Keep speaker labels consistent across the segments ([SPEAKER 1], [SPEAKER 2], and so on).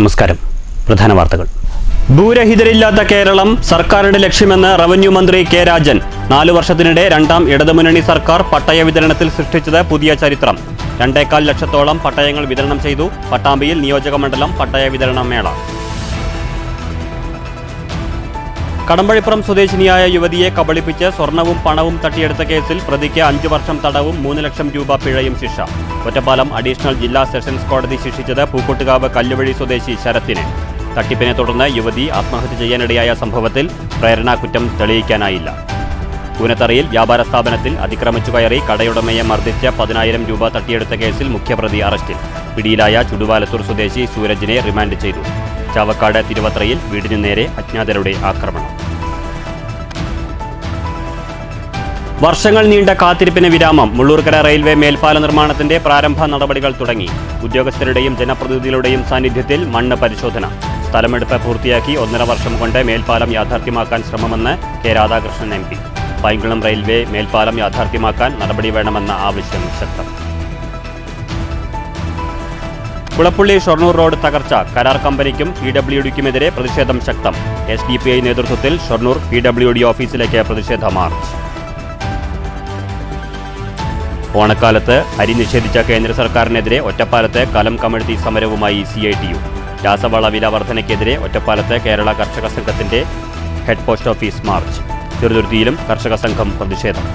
[SPEAKER 1] നമസ്കാരം. പ്രധാന വാർത്തകൾ. ഭൂരഹിതരില്ലാത്ത കേരളം സർക്കാരിന്റെ ലക്ഷ്യമെന്ന് റവന്യൂ മന്ത്രി കെ രാജൻ. 4 വർഷത്തിനിടെ രണ്ടാം ഇടതുമുന്നണി സർക്കാർ പട്ടയ വിതരണത്തിൽ സൃഷ്ടിച്ചത് പുതിയ ചരിത്രം. 2.25 ലക്ഷത്തോളം പട്ടയങ്ങൾ വിതരണം ചെയ്തു. പട്ടാമ്പിയിൽ നിയോജകമണ്ഡലം പട്ടയ വിതരണ മേള. കടമ്പഴിപ്പുറം സ്വദേശിനിയായ യുവതിയെ കബളിപ്പിച്ച് സ്വർണവും പണവും തട്ടിയെടുത്ത കേസിൽ പ്രതിക്ക് 5 വർഷം തടവും 3 ലക്ഷം രൂപ പിഴയും ശിക്ഷ. ഒറ്റപ്പാലം അഡീഷണൽ ജില്ലാ സെഷൻസ് കോടതി ശിക്ഷിച്ചത് പൂക്കോട്ടുകാവ് കല്ലുവഴി സ്വദേശി ശരത്തിനെ. തട്ടിപ്പിനെ തുടർന്ന് യുവതി ആത്മഹത്യ ചെയ്യാനിടയായ സംഭവത്തിൽ പ്രേരണാകുറ്റം തെളിയിക്കാനായില്ല. കൂനത്തറയിൽ വ്യാപാര സ്ഥാപനത്തിൽ അതിക്രമിച്ചു കയറി കടയുടമയെ മർദ്ദിച്ച് 10,000 രൂപ തട്ടിയെടുത്ത കേസിൽ മുഖ്യപ്രതി അറസ്റ്റിൽ. പിടിയിലായ ചുടുവാലത്തൂർ സ്വദേശി സൂരജിനെ റിമാൻഡ് ചെയ്തു. ചാവക്കാട് തിരുവത്രയിൽ വീടിനു നേരെ അജ്ഞാതരുടെ ആക്രമണം. വർഷങ്ങൾ നീണ്ട കാത്തിരിപ്പിന് വിരാമം. മുള്ളൂർക്കര റെയിൽവേ മേൽപ്പാല നിർമ്മാണത്തിന്റെ പ്രാരംഭ നടപടികൾ തുടങ്ങി. ഉദ്യോഗസ്ഥരുടെയും ജനപ്രതിനിധികളുടെയും സാന്നിധ്യത്തിൽ മണ്ണ് പരിശോധന. സ്ഥലമെടുപ്പ് പൂർത്തിയാക്കി 1.5 വർഷം കൊണ്ട് മേൽപ്പാലം യാഥാർത്ഥ്യമാക്കാൻ ശ്രമമെന്ന് K Radhakrishnan MP. Painkulam railway മേൽപ്പാലം യാഥാർത്ഥ്യമാക്കാൻ നടപടി വേണമെന്ന ആവശ്യം ശക്തം. കുളപ്പുള്ളി ഷൊർണൂർ റോഡ് തകർച്ച. കരാർ കമ്പനിക്കും PWDക്കുമെതിരെ പ്രതിഷേധം ശക്തം. SDPI നേതൃത്വത്തിൽ ഷൊർണൂർ PWD ഓഫീസിലേക്ക് പ്രതിഷേധ മാർച്ച്. ഓണക്കാലത്ത് അരി നിഷേധിച്ച കേന്ദ്ര സർക്കാരിനെതിരെ ഒറ്റപ്പാലത്ത് കലം കമഴ്ത്തി സമരവുമായി CITU. രാസവള വില വർധനയ്ക്കെതിരെ ഒറ്റപ്പാലത്ത് കേരള കർഷക സംഘത്തിന്റെ ഹെഡ് പോസ്റ്റ് ഓഫീസ് മാർച്ച്. ചെറുതുരുത്തിയിലും കർഷക സംഘം പ്രതിഷേധം.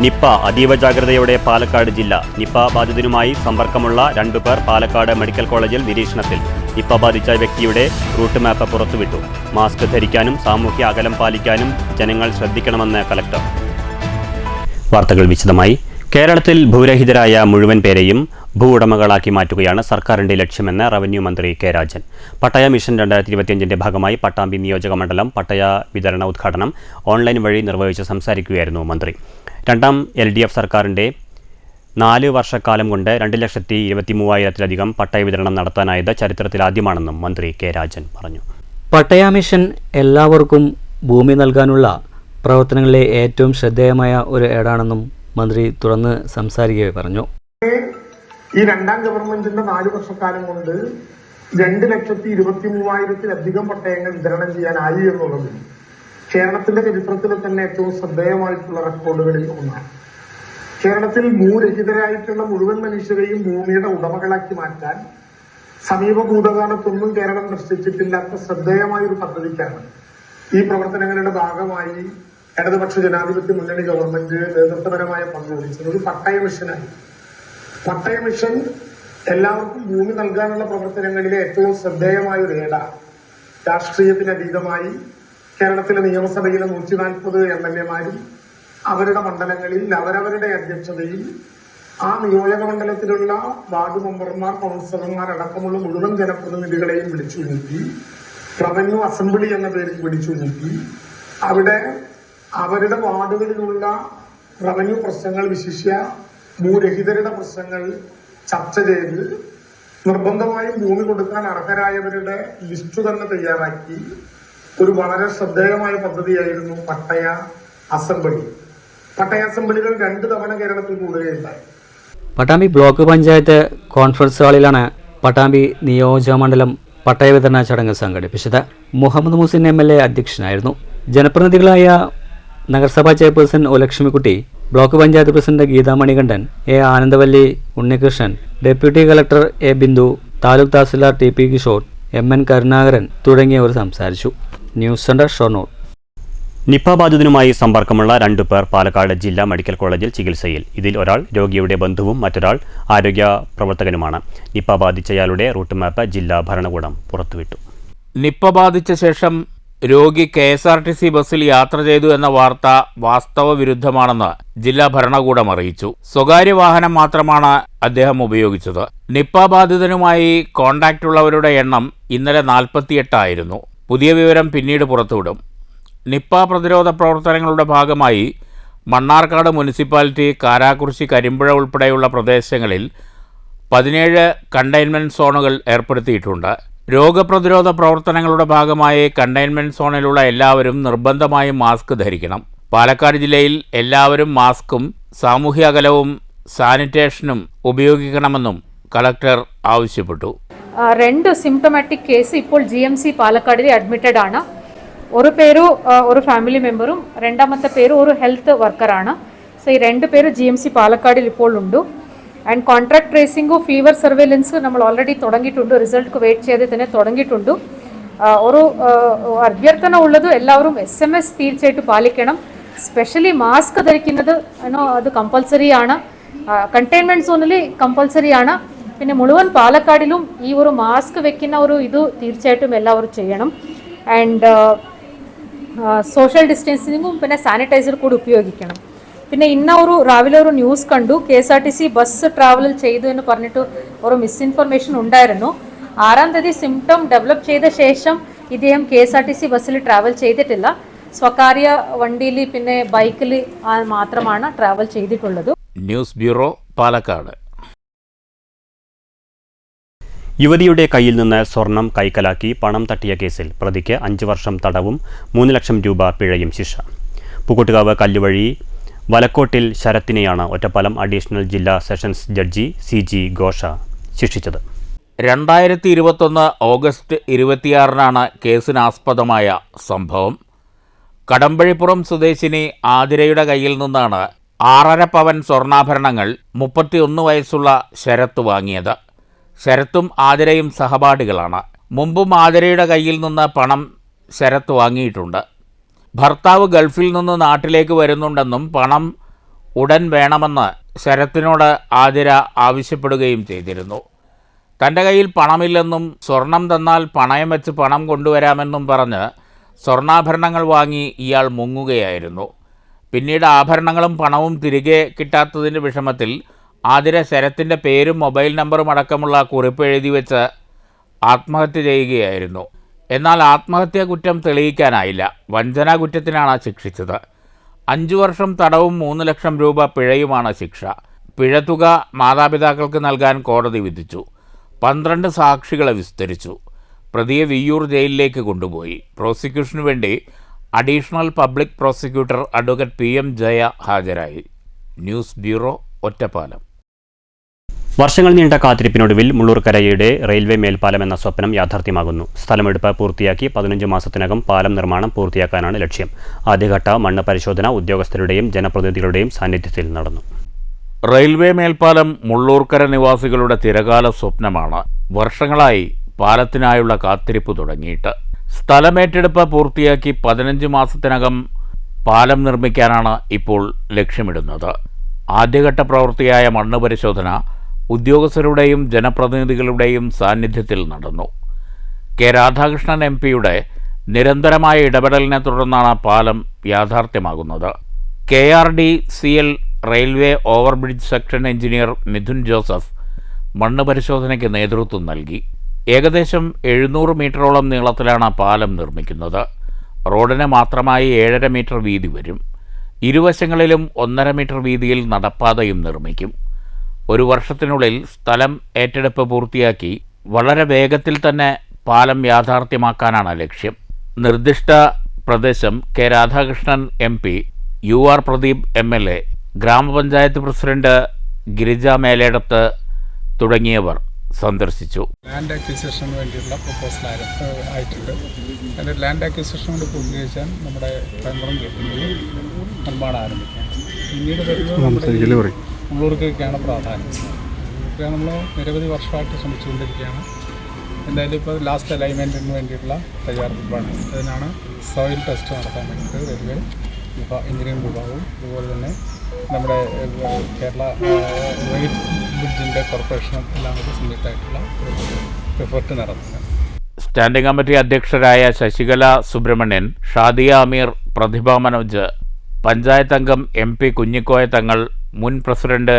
[SPEAKER 1] നിപ്പ അതീവ ജാഗ്രതയോടെ പാലക്കാട് ജില്ല. നിപ്പ ബാധിതനുമായി സമ്പർക്കമുള്ള 2 പേർ പാലക്കാട് മെഡിക്കൽ കോളേജിൽ നിരീക്ഷണത്തിൽ. നിപ്പ ബാധിച്ച വ്യക്തിയുടെ റൂട്ട് മാപ്പ് പുറത്തുവിട്ടു. മാസ്ക് ധരിക്കാനും സാമൂഹ്യ അകലം പാലിക്കാനും ജനങ്ങൾ ശ്രദ്ധിക്കണമെന്ന് കലക്ടർ. വാർത്തകൾ വിശദമായി. കേരളത്തിൽ ഭൂരഹിതരായ മുഴുവൻ പേരെയും ഭൂ ഉടമകളാക്കി മാറ്റുകയാണ് സർക്കാരിന്റെ ലക്ഷ്യമെന്ന് റവന്യൂ മന്ത്രി കെ രാജൻ. പട്ടയ മിഷൻ 2025ന്റെ ഭാഗമായി പട്ടാമ്പി നിയോജകമണ്ഡലം പട്ടയ വിതരണ ഉദ്ഘാടനം ഓൺലൈൻ വഴി നിർവഹിച്ച് സംസാരിക്കുകയായിരുന്നു മന്ത്രി. രണ്ടാം LDF സർക്കാരിന്റെ 4 വർഷക്കാലം കൊണ്ട് 2,23,000-ലധികം പട്ടയ വിതരണം നടത്താനായത് ചരിത്രത്തിലാദ്യമാണെന്നും മന്ത്രി കെ രാജൻ പറഞ്ഞു.
[SPEAKER 2] പട്ടയ മിഷൻ എല്ലാവർക്കും ഭൂമി നൽകാനുള്ള പ്രവർത്തനങ്ങളിലെ ഏറ്റവും ശ്രദ്ധേയമായ ഒരു ഏടാണെന്നും മന്ത്രി തുറന്ന് സംസാരിക്കവേ പറഞ്ഞു.
[SPEAKER 3] ഈ രണ്ടാം ഗവൺമെന്റിന്റെ 4 വർഷക്കാലം കൊണ്ട് 2,23,000-ലധികം പട്ടയങ്ങൾ വിതരണം ചെയ്യാനായി എന്നുള്ളത് കേരളത്തിന്റെ ചരിത്രത്തിൽ തന്നെ ഏറ്റവും ശ്രദ്ധേയമായിട്ടുള്ള റെക്കോർഡുകളിൽ ഒന്നാണ്. കേരളത്തിൽ ഭൂരഹിതരായിട്ടുള്ള മുഴുവൻ മനുഷ്യരെയും ഭൂമിയുടെ ഉടമകളാക്കി മാറ്റാൻ സമീപ ഭൂതകാലത്തൊന്നും കേരളം സൃഷ്ടിച്ചിട്ടില്ലാത്ത ശ്രദ്ധേയമായ ഒരു പദ്ധതിക്കാണ് ഈ പ്രവർത്തനങ്ങളുടെ ഭാഗമായി ഇടതുപക്ഷ ജനാധിപത്യ മുന്നണി ഗവൺമെന്റ് നേതൃത്വപരമായ പങ്കുവഹിച്ചത് ഒരു പട്ടയ മിഷനായി. പട്ടയ മിഷൻ എല്ലാവർക്കും ഭൂമി നൽകാനുള്ള പ്രവർത്തനങ്ങളിലെ ഏറ്റവും ശ്രദ്ധേയമായ ഒരു ഏടാണ്. രാഷ്ട്രീയത്തിനതീതമായി കേരളത്തിലെ നിയമസഭയിലെ 140 MLA-മാരും അവരുടെ മണ്ഡലങ്ങളിൽ അവരവരുടെ അധ്യക്ഷതയിൽ ആ നിയോജക മണ്ഡലത്തിലുള്ള വാർഡ് മെമ്പർമാർ, കൗൺസിലർമാർ അടക്കമുള്ള മുഴുവൻ ജനപ്രതിനിധികളെയും വിളിച്ചുണർത്തി റവന്യൂ അസംബ്ലി എന്ന പേരിൽ വിളിച്ചുണർത്തി അവിടെ അവരുടെ വാർഡുകളിലുള്ള റവന്യൂ പ്രശ്നങ്ങൾ, വിശിഷ്യ ഭൂരഹിതരുടെ പ്രശ്നങ്ങൾ ചർച്ച ചെയ്ത് നിർബന്ധമായും ഭൂമി കൊടുക്കാൻ അർഹരായവരുടെ ലിസ്റ്റ് തന്നെ തയ്യാറാക്കി ഒരു വളരെ ശ്രദ്ധേയമായ പദ്ധതിയായിരുന്നു പട്ടയ അസംബ്ലി. പട്ടയ അസംബ്ലികൾ 2 തവണ കേരളത്തിൽ കൂടുകയുണ്ടായി.
[SPEAKER 2] പട്ടാമ്പി ബ്ലോക്ക് പഞ്ചായത്ത് കോൺഫറൻസ് ഹാളിലാണ് പട്ടാമ്പി നിയോജകമണ്ഡലം പട്ടയ വിതരണ ചടങ്ങ് സംഘടിപ്പിച്ചത്. മുഹമ്മദ് മുഹസിൻ MLA അധ്യക്ഷനായിരുന്നു. ജനപ്രതിനിധികളായ നഗരസഭാ chairperson O. Lakshmikutty, block panchayat president Geetha Manikandan, A. Anandavalli, Unnikrishnan, deputy collector A. Bindu, taluk tahsildar TP Kishore, MN Karunakaran തുടങ്ങിയവർ സംസാരിച്ചു. News centre Shoranur.
[SPEAKER 1] നിപ്പ ബാധിതനുമായി സമ്പർക്കമുള്ള 2 പേർ പാലക്കാട് ജില്ലാ മെഡിക്കൽ കോളേജിൽ ചികിത്സയിൽ. ഇതിൽ ഒരാൾ രോഗിയുടെ ബന്ധുവും മറ്റൊരാൾ ആരോഗ്യ പ്രവർത്തകനുമാണ്. നിപ്പ ബാധിച്ചയാളുടെ റൂട്ട് മാപ്പ് ജില്ലാ ഭരണകൂടം പുറത്തുവിട്ടു.
[SPEAKER 4] നിപ്പ ബാധിച്ച ശേഷം രോഗി KSRTC ബസ്സിൽ യാത്ര ചെയ്തു എന്ന വാർത്ത വാസ്തവ വിരുദ്ധമാണെന്ന് ജില്ലാ ഭരണകൂടം അറിയിച്ചു. സ്വകാര്യ വാഹനം മാത്രമാണ് അദ്ദേഹം ഉപയോഗിച്ചത്. നിപ്പ ബാധിതനുമായി കോണ്ടാക്ട് ഉള്ളവരുടെ എണ്ണം ഇന്നലെ 48 ആയിരുന്നു. പുതിയ വിവരം പിന്നീട് പുറത്തുവിടും. നിപ്പ പ്രതിരോധ പ്രവർത്തനങ്ങളുടെ ഭാഗമായി മണ്ണാർക്കാട് മുനിസിപ്പാലിറ്റി, കാരാക്കുറിശി, കരിമ്പുഴ ഉൾപ്പെടെയുള്ള പ്രദേശങ്ങളിൽ 17 കണ്ടെയ്ൻമെന്റ് സോണുകൾ ഏർപ്പെടുത്തിയിട്ടുണ്ട്. രോഗപ്രതിരോധ പ്രവർത്തനങ്ങളുടെ ഭാഗമായി കണ്ടെയ്ൻമെന്റ് സോണിലുള്ള എല്ലാവരും നിർബന്ധമായും മാസ്ക് ധരിക്കണം. പാലക്കാട് ജില്ലയിൽ എല്ലാവരും മാസ്കും സാമൂഹ്യ അകലവും സാനിറ്റേഷനും ഉപയോഗിക്കണമെന്നും കളക്ടർ ആവശ്യപ്പെട്ടു.
[SPEAKER 5] 2 സിംറ്റമാറ്റിക് കേസ് ഇപ്പോൾ GMC പാലക്കാടിൽ അഡ്മിറ്റഡ് ആണ്. ഒരു പേര് ഒരു ഫാമിലി മെമ്പറും രണ്ടാമത്തെ പേര് ഒരു ഹെൽത്ത് വർക്കറാണ്. സോ ഈ 2 പേര് GMC പാലക്കാടിൽ ഇപ്പോൾ ഉണ്ട്. ആൻഡ് കോൺട്രാക്ട് ട്രേസിംഗും ഫീവർ സർവൈലൻസ് നമ്മൾ ഓൾറെഡി തുടങ്ങിയിട്ടുണ്ട്. റിസൾട്ട് വെയിറ്റ് ചെയ്ത് തന്നെ തുടങ്ങിയിട്ടുണ്ട്. ഒരു അഭ്യർത്ഥന ഉള്ളത് എല്ലാവരും SMS തീർച്ചയായിട്ടും പാലിക്കണം. സ്പെഷ്യലി മാസ്ക് ധരിക്കുന്നത് അത് കമ്പൽസറി ആണ്. കണ്ടെയ്ൻമെൻറ്റ് സോണിൽ കമ്പൽസറി ആണ്. പിന്നെ മുഴുവൻ പാലക്കാടിലും ഈ ഒരു മാസ്ക് വെക്കുന്ന ഒരു ഇത് തീർച്ചയായിട്ടും എല്ലാവരും ചെയ്യണം. ആൻഡ് സോഷ്യൽ ഡിസ്റ്റൻസിങ്ങും പിന്നെ സാനിറ്റൈസർ കൂടി ഉപയോഗിക്കണം. പിന്നെ രാവിലെ ഒരു ന്യൂസ് കണ്ടു, KSRTC ബസ് ട്രാവൽ ചെയ്തു എന്ന് പറഞ്ഞിട്ട് ഒരു മിസ്ഇൻഫർമേഷൻ ഉണ്ടായിരുന്നു. 6-ാം തീയതി സിംറ്റം ഡെവലപ്പ് ചെയ്ത ശേഷം ഇദ്ദേഹം KSRTC ബസ്സിൽ ട്രാവൽ ചെയ്തിട്ടില്ല. സ്വകാര്യ വണ്ടിയിൽ പിന്നെ ബൈക്കിൽ മാത്രമാണ് ട്രാവൽ ചെയ്തിട്ടുള്ളത്.
[SPEAKER 4] News bureau, Palakkad.
[SPEAKER 1] യുവതിയുടെ കയ്യിൽ നിന്ന് സ്വർണം കൈക്കലാക്കി പണം തട്ടിയ കേസിൽ പ്രതിക്ക് 5 വർഷം തടവും 3 ലക്ഷം രൂപ പിഴയും ശിക്ഷ. പൂക്കോട്ടുകാവ് കല്ലുവഴി വലക്കോട്ടിൽ ശരത്തിനെയാണ് ഒറ്റപ്പാലം അഡീഷണൽ ജില്ലാ സെഷൻസ് ജഡ്ജി CG ഘോഷ ശിക്ഷിച്ചത്.
[SPEAKER 4] 2021 ഓഗസ്റ്റ് 26-നാണ് കേസിനാസ്പദമായ സംഭവം. കടമ്പഴിപ്പുറം സ്വദേശിനി ആതിരയുടെ കയ്യിൽ നിന്നാണ് 6.5 പവൻ സ്വർണ്ണാഭരണങ്ങൾ 31 വയസ്സുള്ള ശരത്ത് വാങ്ങിയത്. ശരത്തും ആതിരയും സഹപാഠികളാണ്. മുമ്പും ആതിരയുടെ കയ്യിൽ നിന്ന് പണം ശരത്ത് വാങ്ങിയിട്ടുണ്ട്. ഭർത്താവ് ഗൾഫിൽ നിന്ന് നാട്ടിലേക്ക് വരുന്നുണ്ടെന്നും പണം ഉടൻ വേണമെന്ന് ശരത്തിനോട് ആതിര ആവശ്യപ്പെടുകയും ചെയ്തിരുന്നു. തൻ്റെ കയ്യിൽ പണമില്ലെന്നും സ്വർണം തന്നാൽ പണയം വെച്ച് പണം കൊണ്ടുവരാമെന്നും പറഞ്ഞ് സ്വർണ്ണാഭരണങ്ങൾ വാങ്ങി ഇയാൾ മുങ്ങുകയായിരുന്നു. പിന്നീട് ആഭരണങ്ങളും പണവും തിരികെ കിട്ടാത്തതിൻ്റെ വിഷമത്തിൽ ആതിര ശരത്തിൻ്റെ പേരും മൊബൈൽ നമ്പറും അടക്കമുള്ള കുറിപ്പ് എഴുതി വെച്ച് ആത്മഹത്യ ചെയ്യുകയായിരുന്നു. എന്നാൽ ആത്മഹത്യാ കുറ്റം തെളിയിക്കാനായില്ല. വഞ്ചനാ കുറ്റത്തിനാണ് ശിക്ഷിച്ചത്. 5 വർഷം തടവും 3 ലക്ഷം രൂപ പിഴയുമാണ് ശിക്ഷ. പിഴത്തുക മാതാപിതാക്കൾക്ക് നൽകാൻ കോടതി വിധിച്ചു. 12 സാക്ഷികളെ വിസ്തരിച്ചു. പ്രതിയെ വിയ്യൂർ ജയിലിലേക്ക് കൊണ്ടുപോയി. പ്രോസിക്യൂഷനു വേണ്ടി additional public prosecutor advocate PM Jaya ഹാജരായി. News bureau, Ottapalam.
[SPEAKER 1] വർഷങ്ങൾ നീണ്ട കാത്തിരിപ്പിനൊടുവിൽ മുള്ളൂർക്കരയുടെ റെയിൽവേ മേൽപ്പാലം എന്ന സ്വപ്നം യാഥാർത്ഥ്യമാകുന്നു. സ്ഥലമെടുപ്പ് പൂർത്തിയാക്കി 15 മാസത്തിനകം പാലം നിർമ്മാണം പൂർത്തിയാക്കാനാണ് ലക്ഷ്യം. ആദ്യഘട്ട മണ്ണ് പരിശോധന ഉദ്യോഗസ്ഥരുടെയും ജനപ്രതിനിധികളുടെയും സാന്നിധ്യത്തിൽ നടന്നു.
[SPEAKER 4] റെയിൽവേ മേൽപ്പാലം മുള്ളൂർക്കര നിവാസികളുടെ ചിരകാല സ്വപ്നമാണ്. വർഷങ്ങളായി പാലത്തിനായുള്ള കാത്തിരിപ്പ് തുടങ്ങിയിട്ട്. സ്ഥലമേറ്റെടുപ്പ് പൂർത്തിയാക്കി 15 മാസത്തിനകം പാലം നിർമ്മിക്കാനാണ് ഇപ്പോൾ ലക്ഷ്യമിടുന്നത്. ആദ്യഘട്ട പ്രവൃത്തിയായ മണ്ണ് പരിശോധന ഉദ്യോഗസ്ഥരുടെയും ജനപ്രതിനിധികളുടെയും സാന്നിധ്യത്തിൽ നടന്നു. കെ രാധാകൃഷ്ണൻ MP-യുടെ നിരന്തരമായ ഇടപെടലിനെ തുടർന്നാണ് പാലം യാഥാർത്ഥ്യമാകുന്നത്. KRDCL railway overbridge section engineer Mithun Joseph മണ്ണ് പരിശോധനയ്ക്ക് നേതൃത്വം നൽകി. ഏകദേശം 700 മീറ്ററോളം നീളത്തിലാണ് പാലം നിർമ്മിക്കുന്നത്. റോഡിന് മാത്രമായി 7.5 മീറ്റർ വീതി വരും. ഇരുവശങ്ങളിലും 1.5 മീറ്റർ വീതിയിൽ നടപ്പാതയും നിർമ്മിക്കും. 1 വർഷത്തിനുള്ളിൽ സ്ഥലം ഏറ്റെടുപ്പ് പൂർത്തിയാക്കി വളരെ വേഗത്തിൽ തന്നെ പാലം യാഥാർത്ഥ്യമാക്കാനാണ് ലക്ഷ്യം. നിർദ്ദിഷ്ട പ്രദേശം K Radhakrishnan MP, UR Pradeep MLA, ഗ്രാമപഞ്ചായത്ത് പ്രസിഡന്റ് ഗിരിജ മേലേടത്ത് തുടങ്ങിയവർ സന്ദർശിച്ചു.
[SPEAKER 6] ലാൻഡ് അക്വിസിഷന് വേണ്ടിയുള്ള പ്രപ്പോസൽ ആയിട്ടുണ്ട്. അതിൻ്റെ ലാൻഡ് അക്വിസിഷൻ കൊണ്ട് പൂർത്തീകരിച്ചാൽ നമ്മുടെ ടെൻഡറും കിട്ടുന്നത് നിർമ്മാണം ആരംഭിക്കാം. പിന്നീട് വരുന്നത് മുള്ളൂർക്കൊക്കെയാണ് പ്രാധാന്യം. ഇതൊക്കെ നമ്മൾ നിരവധി വർഷമായിട്ട് ശ്രമിച്ചുകൊണ്ടിരിക്കുകയാണ്. എന്തായാലും ഇപ്പോൾ ലാസ്റ്റ് അലൈൻമെൻറ്റിന് വേണ്ടിയിട്ടുള്ള തയ്യാറെടുപ്പാണ്. അതിനാണ് സോയിൽ ടെസ്റ്റ് നടത്താൻ വേണ്ടിയിട്ട് റെയിൽവേ എഞ്ചിനീയറിംഗ് വിഭാഗവും അതുപോലെ തന്നെ നമ്മുടെ കേരള റെയിൽ ബ്രിഡ്ജിൻ്റെ കോർപ്പറേഷനും എല്ലാം കൂടി സംയുക്തമായിട്ടുള്ള എഫർട്ട് നടത്തുന്നത്.
[SPEAKER 4] സ്റ്റാൻഡിംഗ് കമ്മിറ്റി അധ്യക്ഷരായ ശശികല സുബ്രഹ്മണ്യൻ, ഷാദിയ അമീർ, പ്രതിഭ മനോജ്, പഞ്ചായത്ത് അംഗം MP കുഞ്ഞിക്കോയ തങ്ങൾ, മുൻ president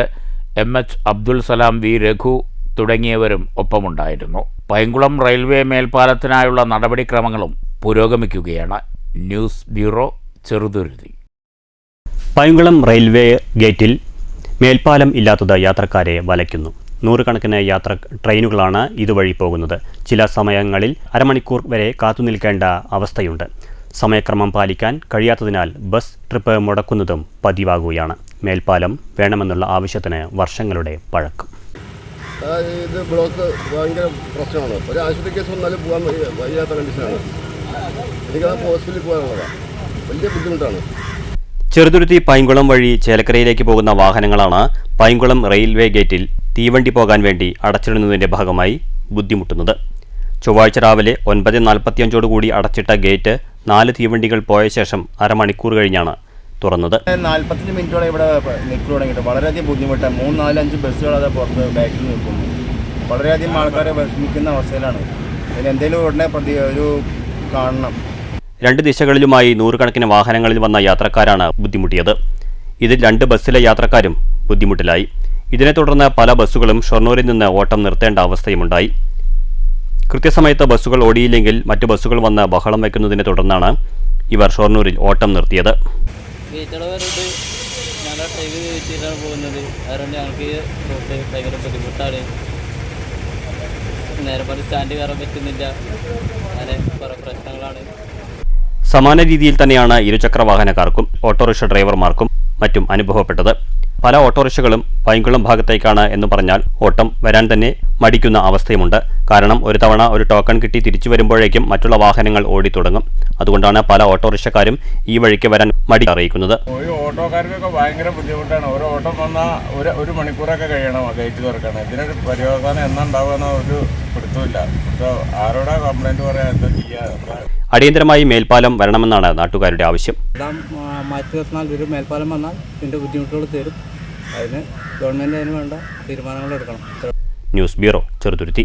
[SPEAKER 4] MH Abdul Salam, V Raghu തുടങ്ങിയവരും ഒപ്പമുണ്ടായിരുന്നു. പൈങ്കുളം റെയിൽവേ മേൽപ്പാലത്തിനായുള്ള നടപടിക്രമങ്ങളും പുരോഗമിക്കുകയാണ്. News bureau, Cheruthuruthy.
[SPEAKER 1] Painkulam railway ഗേറ്റിൽ മേൽപ്പാലം ഇല്ലാത്തത് യാത്രക്കാരെ വലയ്ക്കുന്നു. 100 കണക്കിന് ട്രെയിനുകളാണ് ഇതുവഴി പോകുന്നത്. ചില സമയങ്ങളിൽ അരമണിക്കൂർ വരെ കാത്തുനിൽക്കേണ്ട അവസ്ഥയുണ്ട്. സമയക്രമം പാലിക്കാൻ കഴിയാത്തതിനാൽ ബസ് ട്രിപ്പ് മുടക്കുന്നതും പതിവാകുകയാണ്. മേൽപ്പാലം വേണമെന്നുള്ള ആവശ്യത്തിന് വർഷങ്ങളുടെ പഴക്കം.
[SPEAKER 7] ഇത് ബ്ലോക്ക് ഭയങ്കര പ്രശ്നമാണ്. ഒരു ആശുപത്രി കേസ് വന്നാലും പോകാൻ വയ്യാത്ത കണ്ടീഷനാണ്. എനിക്ക് ഹോസ്പിറ്റലിൽ പോകാനുള്ളതാണ്. വലിയ ബുദ്ധിമുട്ടാണ്.
[SPEAKER 1] ചെറുതുരുത്തി പൈങ്കുളം വഴി ചേലക്കരയിലേക്ക് പോകുന്ന വാഹനങ്ങളാണ് പൈങ്കുളം റെയിൽവേ ഗേറ്റിൽ തീവണ്ടി പോകാൻ വേണ്ടി അടച്ചിടുന്നതിന്റെ ഭാഗമായി ബുദ്ധിമുട്ടുന്നത്. ചൊവ്വാഴ്ച രാവിലെ 9:45 അടച്ചിട്ട ഗേറ്റ് 4 തീവണ്ടികൾ പോയ ശേഷം അരമണിക്കൂർ കഴിഞ്ഞാണ് തുറന്നത്.
[SPEAKER 8] 45 മിനിറ്റോളം ഇവിടെ നിൽക്കു തുടങ്ങിയിട്ട് വളരെയധികം ബുദ്ധിമുട്ടാണ്. 3, 4, 5 ബസ്സുകൾ അത് പുറത്ത് ബാക്കിൽ നിൽക്കുന്നു. വളരെയധികം ആൾക്കാരെ വിഷമിക്കുന്ന അവസ്ഥയിലാണ്. ഇതിന് എന്തെങ്കിലും ഉടനെ ഒരു കാണണം.
[SPEAKER 1] 2 ദിശകളിലുമായി 100 കണക്കിന് വാഹനങ്ങളിൽ വന്ന യാത്രക്കാരാണ് ബുദ്ധിമുട്ടിയത്. ഇതിൽ 2 ബസ്സിലെ യാത്രക്കാരും ബുദ്ധിമുട്ടിലായി. ഇതിനെ തുടർന്ന് പല ബസ്സുകളും ഷൊർണൂരിൽ നിന്ന് ഓട്ടം നിർത്തേണ്ട അവസ്ഥയുമുണ്ടായി. കൃത്യസമയത്ത് ബസ്സുകൾ ഓടിയില്ലെങ്കിൽ മറ്റു ബസ്സുകൾ വന്ന് ബഹളം വയ്ക്കുന്നതിനെ തുടർന്നാണ് ഇവർ ഷൊർണൂരിൽ ഓട്ടം നിർത്തിയത്.
[SPEAKER 9] പോകുന്നത് അതുകൊണ്ട് ഞങ്ങൾക്ക് റോഡ് ഭയങ്കര ബുദ്ധിമുട്ടാണ്. നേരെ സ്റ്റാൻഡ് കയറാൻ പറ്റുന്നില്ല. അങ്ങനെ കുറേ പ്രശ്നങ്ങളാണ്.
[SPEAKER 1] സമാന രീതിയിൽ തന്നെയാണ് ഇരുചക്ര വാഹനക്കാർക്കും ഓട്ടോറിക്ഷ ഡ്രൈവർമാർക്കും മറ്റും അനുഭവപ്പെട്ടത്. പല ഓട്ടോറിക്ഷകളും പൈങ്കുളം ഭാഗത്തേക്കാണ് എന്ന് പറഞ്ഞാൽ ഓട്ടം വരാൻ തന്നെ മടിക്കുന്ന അവസ്ഥയുമുണ്ട്. കാരണം ഒരു തവണ ഒരു ടോക്കൺ കിട്ടി തിരിച്ചു വരുമ്പോഴേക്കും മറ്റുള്ള വാഹനങ്ങൾ ഓടിത്തുടങ്ങും. അതുകൊണ്ടാണ് പല ഓട്ടോറിക്ഷക്കാരും ഈ വഴിക്ക് വരാൻ മടി അറിയിക്കുന്നത്.
[SPEAKER 6] ഒരു ഓട്ടോക്കാർക്കൊക്കെ ഭയങ്കര ബുദ്ധിമുട്ടാണ്. ഒരു ഓട്ടം വന്നാൽ ഒരു മണിക്കൂറൊക്കെ കഴിയണം ഗേറ്റ് തുറക്കണം. ഇതിനൊരു പര്യവസാനം എന്നുണ്ടാവുന്ന ഒരു പിടുത്തമില്ല. ഇപ്പോൾ ആരോടാ കംപ്ലൈൻറ്റ് പറയാൻ എന്താ ചെയ്യുക?
[SPEAKER 1] അടിയന്തരമായി മേൽപ്പാലം വരണമെന്നാണ് നാട്ടുകാരുടെ ആവശ്യം.
[SPEAKER 10] മാറ്റി നിർത്താൻ ഒരു മേൽപ്പാലം വന്നാൽ ഇതിൻ്റെ ബുദ്ധിമുട്ടുകൾ തീരും. അതിന് ഗവൺമെൻറ് അതിന് വേണ്ട തീരുമാനങ്ങൾ എടുക്കണം.
[SPEAKER 1] News bureau, Cheruthuruthy.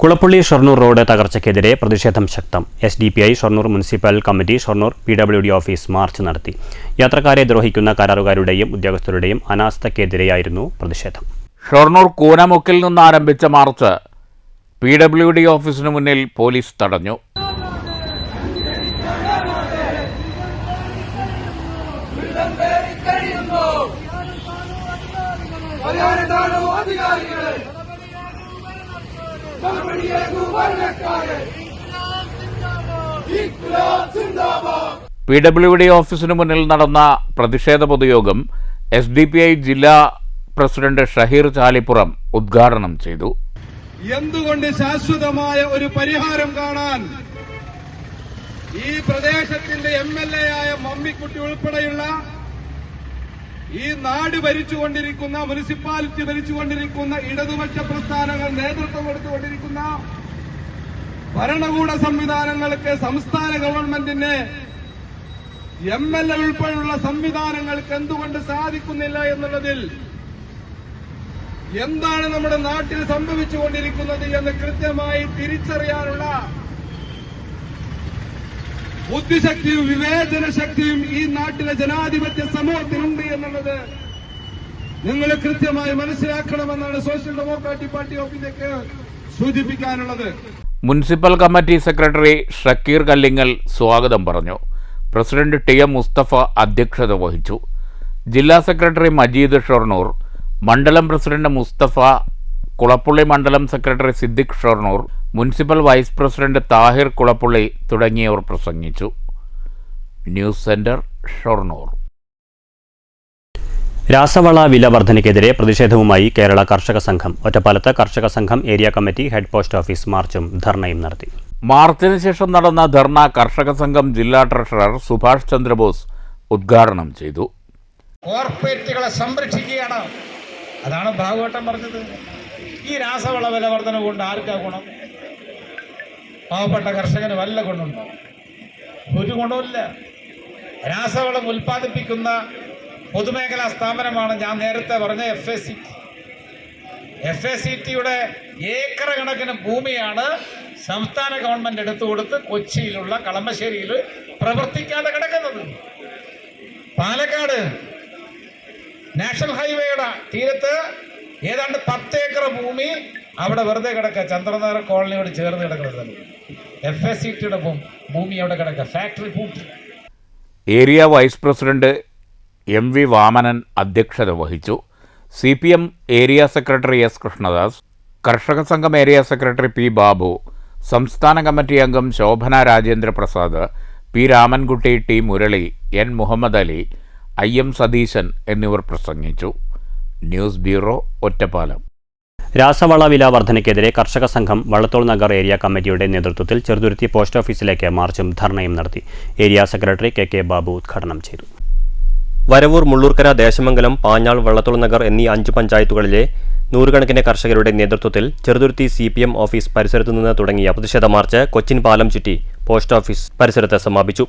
[SPEAKER 1] Kulappully Shoranur road തകർച്ചയ്ക്കെതിരെ പ്രതിഷേധം ശക്തം. SDPI Shoranur municipal committee Shoranur PWD office march നടത്തി. യാത്രക്കാരെ ദ്രോഹിക്കുന്ന കരാറുകാരുടെയും ഉദ്യോഗസ്ഥരുടെയും അനാസ്ഥയ്ക്കെതിരെയായിരുന്നു പ്രതിഷേധം.
[SPEAKER 4] ഷൊർണൂർ കൂനമുക്കിൽ നിന്ന് ആരംഭിച്ച മാർച്ച് PWD ഓഫീസിന് മുന്നിൽ പോലീസ് തടഞ്ഞു. PWD ഓഫീസിന് മുന്നിൽ നടന്ന പ്രതിഷേധ പൊതുയോഗം SDPI ജില്ലാ പ്രസിഡന്റ് ഷഹീർ ചാലിപ്പുറം ഉദ്ഘാടനം ചെയ്തു.
[SPEAKER 11] എന്തുകൊണ്ട് ശാശ്വതമായ ഒരു പരിഹാരം കാണാൻ ഈ പ്രദേശത്തിന്റെ MLA ആയ മമ്മിക്കുട്ടി ഉൾപ്പെടെയുള്ള ഈ നാട് ഭരിച്ചുകൊണ്ടിരിക്കുന്ന മുനിസിപ്പാലിറ്റി ഭരിച്ചുകൊണ്ടിരിക്കുന്ന ഇടതുപക്ഷ പ്രസ്ഥാനങ്ങൾ നേതൃത്വം എടുത്തുകൊണ്ടിരിക്കുന്ന ഭരണകൂട സംവിധാനങ്ങൾക്ക് സംസ്ഥാന ഗവൺമെന്റിന് MLA ഉൾപ്പെടെയുള്ള സംവിധാനങ്ങൾക്ക് എന്തുകൊണ്ട് സാധിക്കുന്നില്ല എന്നുള്ളതിൽ എന്താണ് നമ്മുടെ നാട്ടിൽ സംഭവിച്ചുകൊണ്ടിരിക്കുന്നത് എന്ന് കൃത്യമായി തിരിച്ചറിയാനുള്ള ബുദ്ധിശക്തിയും വിവേചന ശക്തിയും ഈ നാട്ടിലെ ജനാധിപത്യ സമൂഹത്തിനുണ്ട് എന്നുള്ളത് നിങ്ങൾ കൃത്യമായി മനസ്സിലാക്കണമെന്നാണ് സോഷ്യൽ ഡെമോക്രാറ്റിക് പാർട്ടി ഓഫീസിലേക്ക് സൂചിപ്പിക്കാനുള്ളത്.
[SPEAKER 4] Municipal committee secretary Shakkeer Kallingal സ്വാഗതം പറഞ്ഞു. പ്രസിഡന്റ് TM മുസ്തഫ അധ്യക്ഷത വഹിച്ചു. ജില്ലാ സെക്രട്ടറി മജീദ് ഷൊർണൂർ, മണ്ഡലം പ്രസിഡന്റ് മുസ്തഫ, കുളപ്പള്ളി മണ്ഡലം secretary Siddique Shoranur, municipal vice president Thahir Kulappully തുടങ്ങിയവർ പ്രസംഗിച്ചു. News centre, Shoranur.
[SPEAKER 1] രാസവള വില വർധനയ്ക്കെതിരെ പ്രതിഷേധവുമായി കേരള കർഷക സംഘം. ഒറ്റപ്പാലത്ത് കർഷക സംഘം area committee head post office മാർച്ചും ധർണയും നടത്തി.
[SPEAKER 4] മാർച്ചിന് ശേഷം നടന്ന ധർണ കർഷക സംഘം ജില്ലാ ട്രഷറർ സുഭാഷ് ചന്ദ്രബോസ് ഉദ്ഘാടനം ചെയ്തു.
[SPEAKER 11] കോർപ്പറേറ്റുകളെ സംരക്ഷിക്കുകയാണ്. അതാണ് ഭാഗവട്ടം പറഞ്ഞത്. ഈ രാസവള വില വർധന കൊണ്ട് ആർക്കാ ഗുണം? പാവപ്പെട്ട കർഷകന് വല്ല ഗുണമുണ്ടോ? ഒരു ഗുണമില്ല. രാസവളം ഉൽപ്പാദിപ്പിക്കുന്ന പൊതുമേഖലാ സ്ഥാപനമാണ് ഞാൻ നേരത്തെ പറഞ്ഞ FACT-യുടെ ഏക്കർ കണക്കിന് ഭൂമിയാണ് സംസ്ഥാന ഗവൺമെന്റ് എടുത്തുകൊടുത്ത് കൊച്ചിയിലുള്ള കളമശ്ശേരിയിൽ പ്രവർത്തിക്കാതെ കിടക്കുന്നത്. പാലക്കാട് നാഷണൽ ഹൈവേയുടെ തീരത്ത് ഏതാണ്ട് 10 ഏക്കർ ഭൂമി അവിടെ വെറുതെ കിടക്കുക. ചന്ദ്രനഗർ കോളനിയോട് ചേർന്ന് കിടക്കുന്നത് FACT-യുടെ ഭൂമി അവിടെ കിടക്കുക. ഫാക്ടറി പൂട്ടി.
[SPEAKER 4] Area vice president MV Vamanan അധ്യക്ഷത വഹിച്ചു. CPM area secretary S Krishnadas, കർഷക സംഘം ഏരിയ സെക്രട്ടറി P ബാബു, സംസ്ഥാന കമ്മിറ്റി അംഗം Shobhana Rajendra Prasad, P Ramankutty, T Murali, N Muhammad Ali, IM Satheesan എന്നിവർ പ്രസംഗിച്ചു. News bureau, Ottapalam.
[SPEAKER 1] രാസവള വില വർധനയ്ക്കെതിരെ കർഷക സംഘം വള്ളത്തോൾ നഗർ ഏരിയ കമ്മിറ്റിയുടെ നേതൃത്വത്തിൽ ചെറുതുരുത്തി പോസ്റ്റ് ഓഫീസിലേക്ക് മാർച്ചും ധർണയും നടത്തി. ഏരിയ സെക്രട്ടറി കെ ബാബു ഉദ്ഘാടനം ചെയ്തു.
[SPEAKER 12] വരവൂർ, മുള്ളൂർക്കര, ദേശമംഗലം, പാഞ്ഞാൾ, വള്ളത്തോൾ നഗർ എന്നീ 5 പഞ്ചായത്തുകളിലെ നൂറുകണക്കിന് കർഷകരുടെ നേതൃത്വത്തിൽ ചെറുതുരുത്തി CPM ഓഫീസ് പരിസരത്തു നിന്ന് തുടങ്ങിയ പ്രതിഷേധ മാർച്ച് കൊച്ചിൻ പാലം ചുറ്റി പോസ്റ്റ് ഓഫീസ് പരിസരത്ത് സമാപിച്ചു.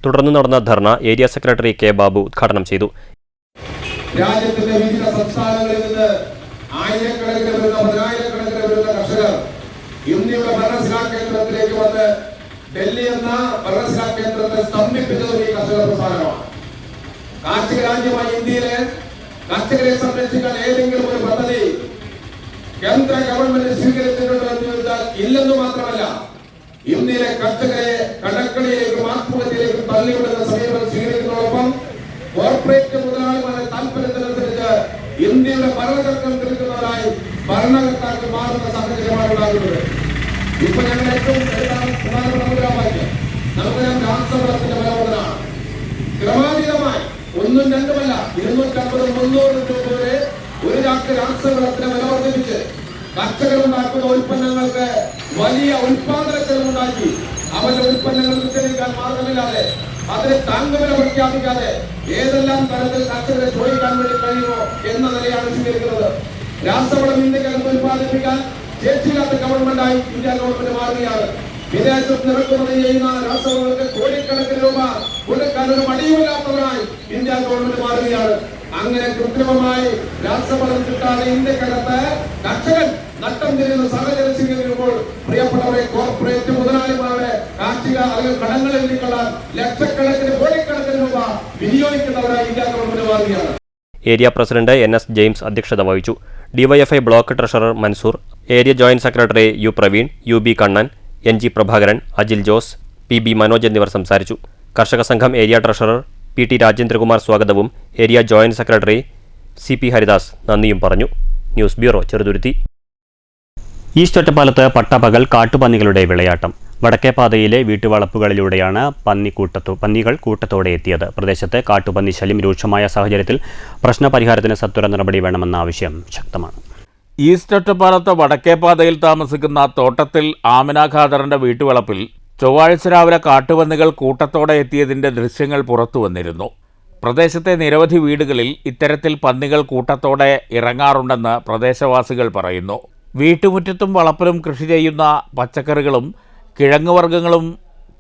[SPEAKER 12] തുടർന്ന് നടന്ന ധർണ ഏരിയ സെക്രട്ടറി കെ ബാബു ഉദ്ഘാടനം ചെയ്തു.
[SPEAKER 3] രാജ്യത്തിന്റെ വിവിധ സംസ്ഥാനങ്ങളിൽ നിന്ന് ആയിരക്കണക്കിന് വരുന്ന 10,000-കണക്കിന് വരുന്ന കർഷകർ ഇന്ത്യയുടെ ഭരണസിലാ കേന്ദ്രത്തിലേക്ക് വന്ന് ഡൽഹി എന്ന ഭരണസിലാ കേന്ദ്രത്തെ സ്തംഭിപ്പിച്ചതും ഈ കർഷക പ്രസ്ഥാനമാണ്. കാർഷിക രാജ്യമായ ഇന്ത്യയിലെ കർഷകരെ സംരക്ഷിക്കാൻ ഏതെങ്കിലും ഒരു പദ്ധതി കേന്ദ്ര ഗവൺമെന്റ് സ്വീകരിച്ചിട്ടുണ്ടോ എന്ന് ചോദിച്ചാൽ ഇല്ലെന്ന് മാത്രമല്ല, ഇന്ത്യയിലെ കർഷകരെ കടക്കളിയിലേക്കും ആത്മഹത്യയിലേക്കും തള്ളിവിടുന്ന സമീപനം സ്വീകരിക്കുന്നതോടൊപ്പം കോർപ്പറേറ്റ് മുതലാളിമാരുടെ താല്പര്യത്തിനനുസരിച്ച് ഇന്ത്യയുടെ ഭരണതന്ത്രം തിരിക്കുന്നവരായി ഭരണകർത്താക്കൾ മാറുന്ന സാഹചര്യമാണ് ഉണ്ടാകുന്നത്. ഇപ്പൊ ഞങ്ങൾ ഏറ്റവും പ്രധാനപ്പെട്ട മുദ്രാവാക്യം നമുക്കറിയാം, രാസവളത്തിന്റെ വിലവർദ്ധനമാണ്. ക്രമാതീതമായി 1-2 250-300 രൂപ വരെ ഒരു ചാക്ക് രാസവളത്തിന് വില വർദ്ധിപ്പിച്ച് കർഷകരുണ്ടാക്കുന്ന ഉൽപ്പന്നങ്ങൾക്ക് വലിയ ഉൽപാദന ചെലവുണ്ടാക്കി അവരുടെ ഉൽപ്പന്നങ്ങൾ വിറ്റഴിക്കാൻ മാർഗമില്ലാതെ അതിന് താങ്ങുവില പ്രഖ്യാപിക്കാതെ ഏതെല്ലാം തരത്തിൽ കർഷകരെ ചോദിക്കാൻ വേണ്ടി കഴിയുമോ എന്ന നിലയാണ് സ്വീകരിക്കുന്നത്. രാസവളം ഇന്ത്യക്കകത്ത് ഉൽപ്പാദിപ്പിക്കാൻ ശേഷിയില്ലാത്ത ഗവൺമെന്റായി ഇന്ത്യ ഗവൺമെന്റ് മാറുകയാണ്. വിദേശത്ത് ഇറക്കുമതി ചെയ്യുന്ന രാസവളങ്ങൾക്ക് കോടിക്കണക്കിന് രൂപ കൊടുക്കാൻ ഒരു മടിയുമില്ലാത്തവരായി ഇന്ത്യ ഗവൺമെന്റ് മാറുകയാണ്. അങ്ങനെ കൃത്രിമമായി രാസവളം കിട്ടാതെ ഇന്ത്യക്കകത്ത് കർഷകൻ നട്ടം തിരിയുന്ന സാഹചര്യം സ്വീകരിക്കുമ്പോൾ പ്രിയപ്പെട്ടവരെ, കോർപ്പറേറ്റ് മുതലാളിമാരുടെ കാർഷിക അല്ലെങ്കിൽ കടങ്ങളിൽ നിന്നുള്ള ലക്ഷക്കണക്കിന് കോടിക്കണക്കിന് രൂപ വിനിയോഗിക്കുന്നവരായി ഇന്ത്യ ഗവൺമെന്റ് മാറുകയാണ്.
[SPEAKER 12] ഏരിയ പ്രസിഡന്റ് NS ജെയിംസ് അധ്യക്ഷത വഹിച്ചു. DYFI block treasurer Mansoor, area joint secretary U Praveen, UB Kannan, NG Prabhakaran, Ajil Jose, PB Manoj എന്നിവർ സംസാരിച്ചു. കർഷക സംഘം ഏരിയ ട്രഷറർ PT രാജേന്ദ്രകുമാർ സ്വാഗതവും area joint secretary CP Haridas നന്ദിയും പറഞ്ഞു. News bureau, Cheruthuruthy.
[SPEAKER 1] ഈസ്റ്റ് ഒറ്റപ്പാലത്ത് പട്ടപകൽ കാട്ടുപന്നികളുടെ വിളയാട്ടം. വടക്കേപാതയിലെ വീട്ടുവളപ്പുകളിലൂടെയാണ് പന്നികൾ കൂട്ടത്തോടെ എത്തിയത്. പ്രദേശത്ത് കാട്ടുപന്നി ശല്യം രൂക്ഷമായ സാഹചര്യത്തിൽ പ്രശ്നപരിഹാരത്തിന് സത്വര നടപടി വേണമെന്ന ആവശ്യം ശക്തമാണ്.
[SPEAKER 4] ഈസ്റ്റ് ഒറ്റപ്പാലത്ത് വടക്കേപാതയിൽ താമസിക്കുന്ന തോട്ടത്തിൽ ആമിന ഖാദറിന്റെ വീട്ടുവളപ്പിൽ ചൊവ്വാഴ്ച രാവിലെ കാട്ടുപന്നികൾ കൂട്ടത്തോടെ എത്തിയതിന്റെ ദൃശ്യങ്ങൾ പുറത്തു വന്നിരുന്നു. പ്രദേശത്തെ നിരവധി വീടുകളിൽ ഇത്തരത്തിൽ പന്നികൾ കൂട്ടത്തോടെ ഇറങ്ങാറുണ്ടെന്ന് പ്രദേശവാസികൾ പറയുന്നു. വീട്ടുമുറ്റത്തും വളപ്പിലും കൃഷി ചെയ്യുന്ന പച്ചക്കറികളും കിഴങ്ങുവർഗ്ഗങ്ങളും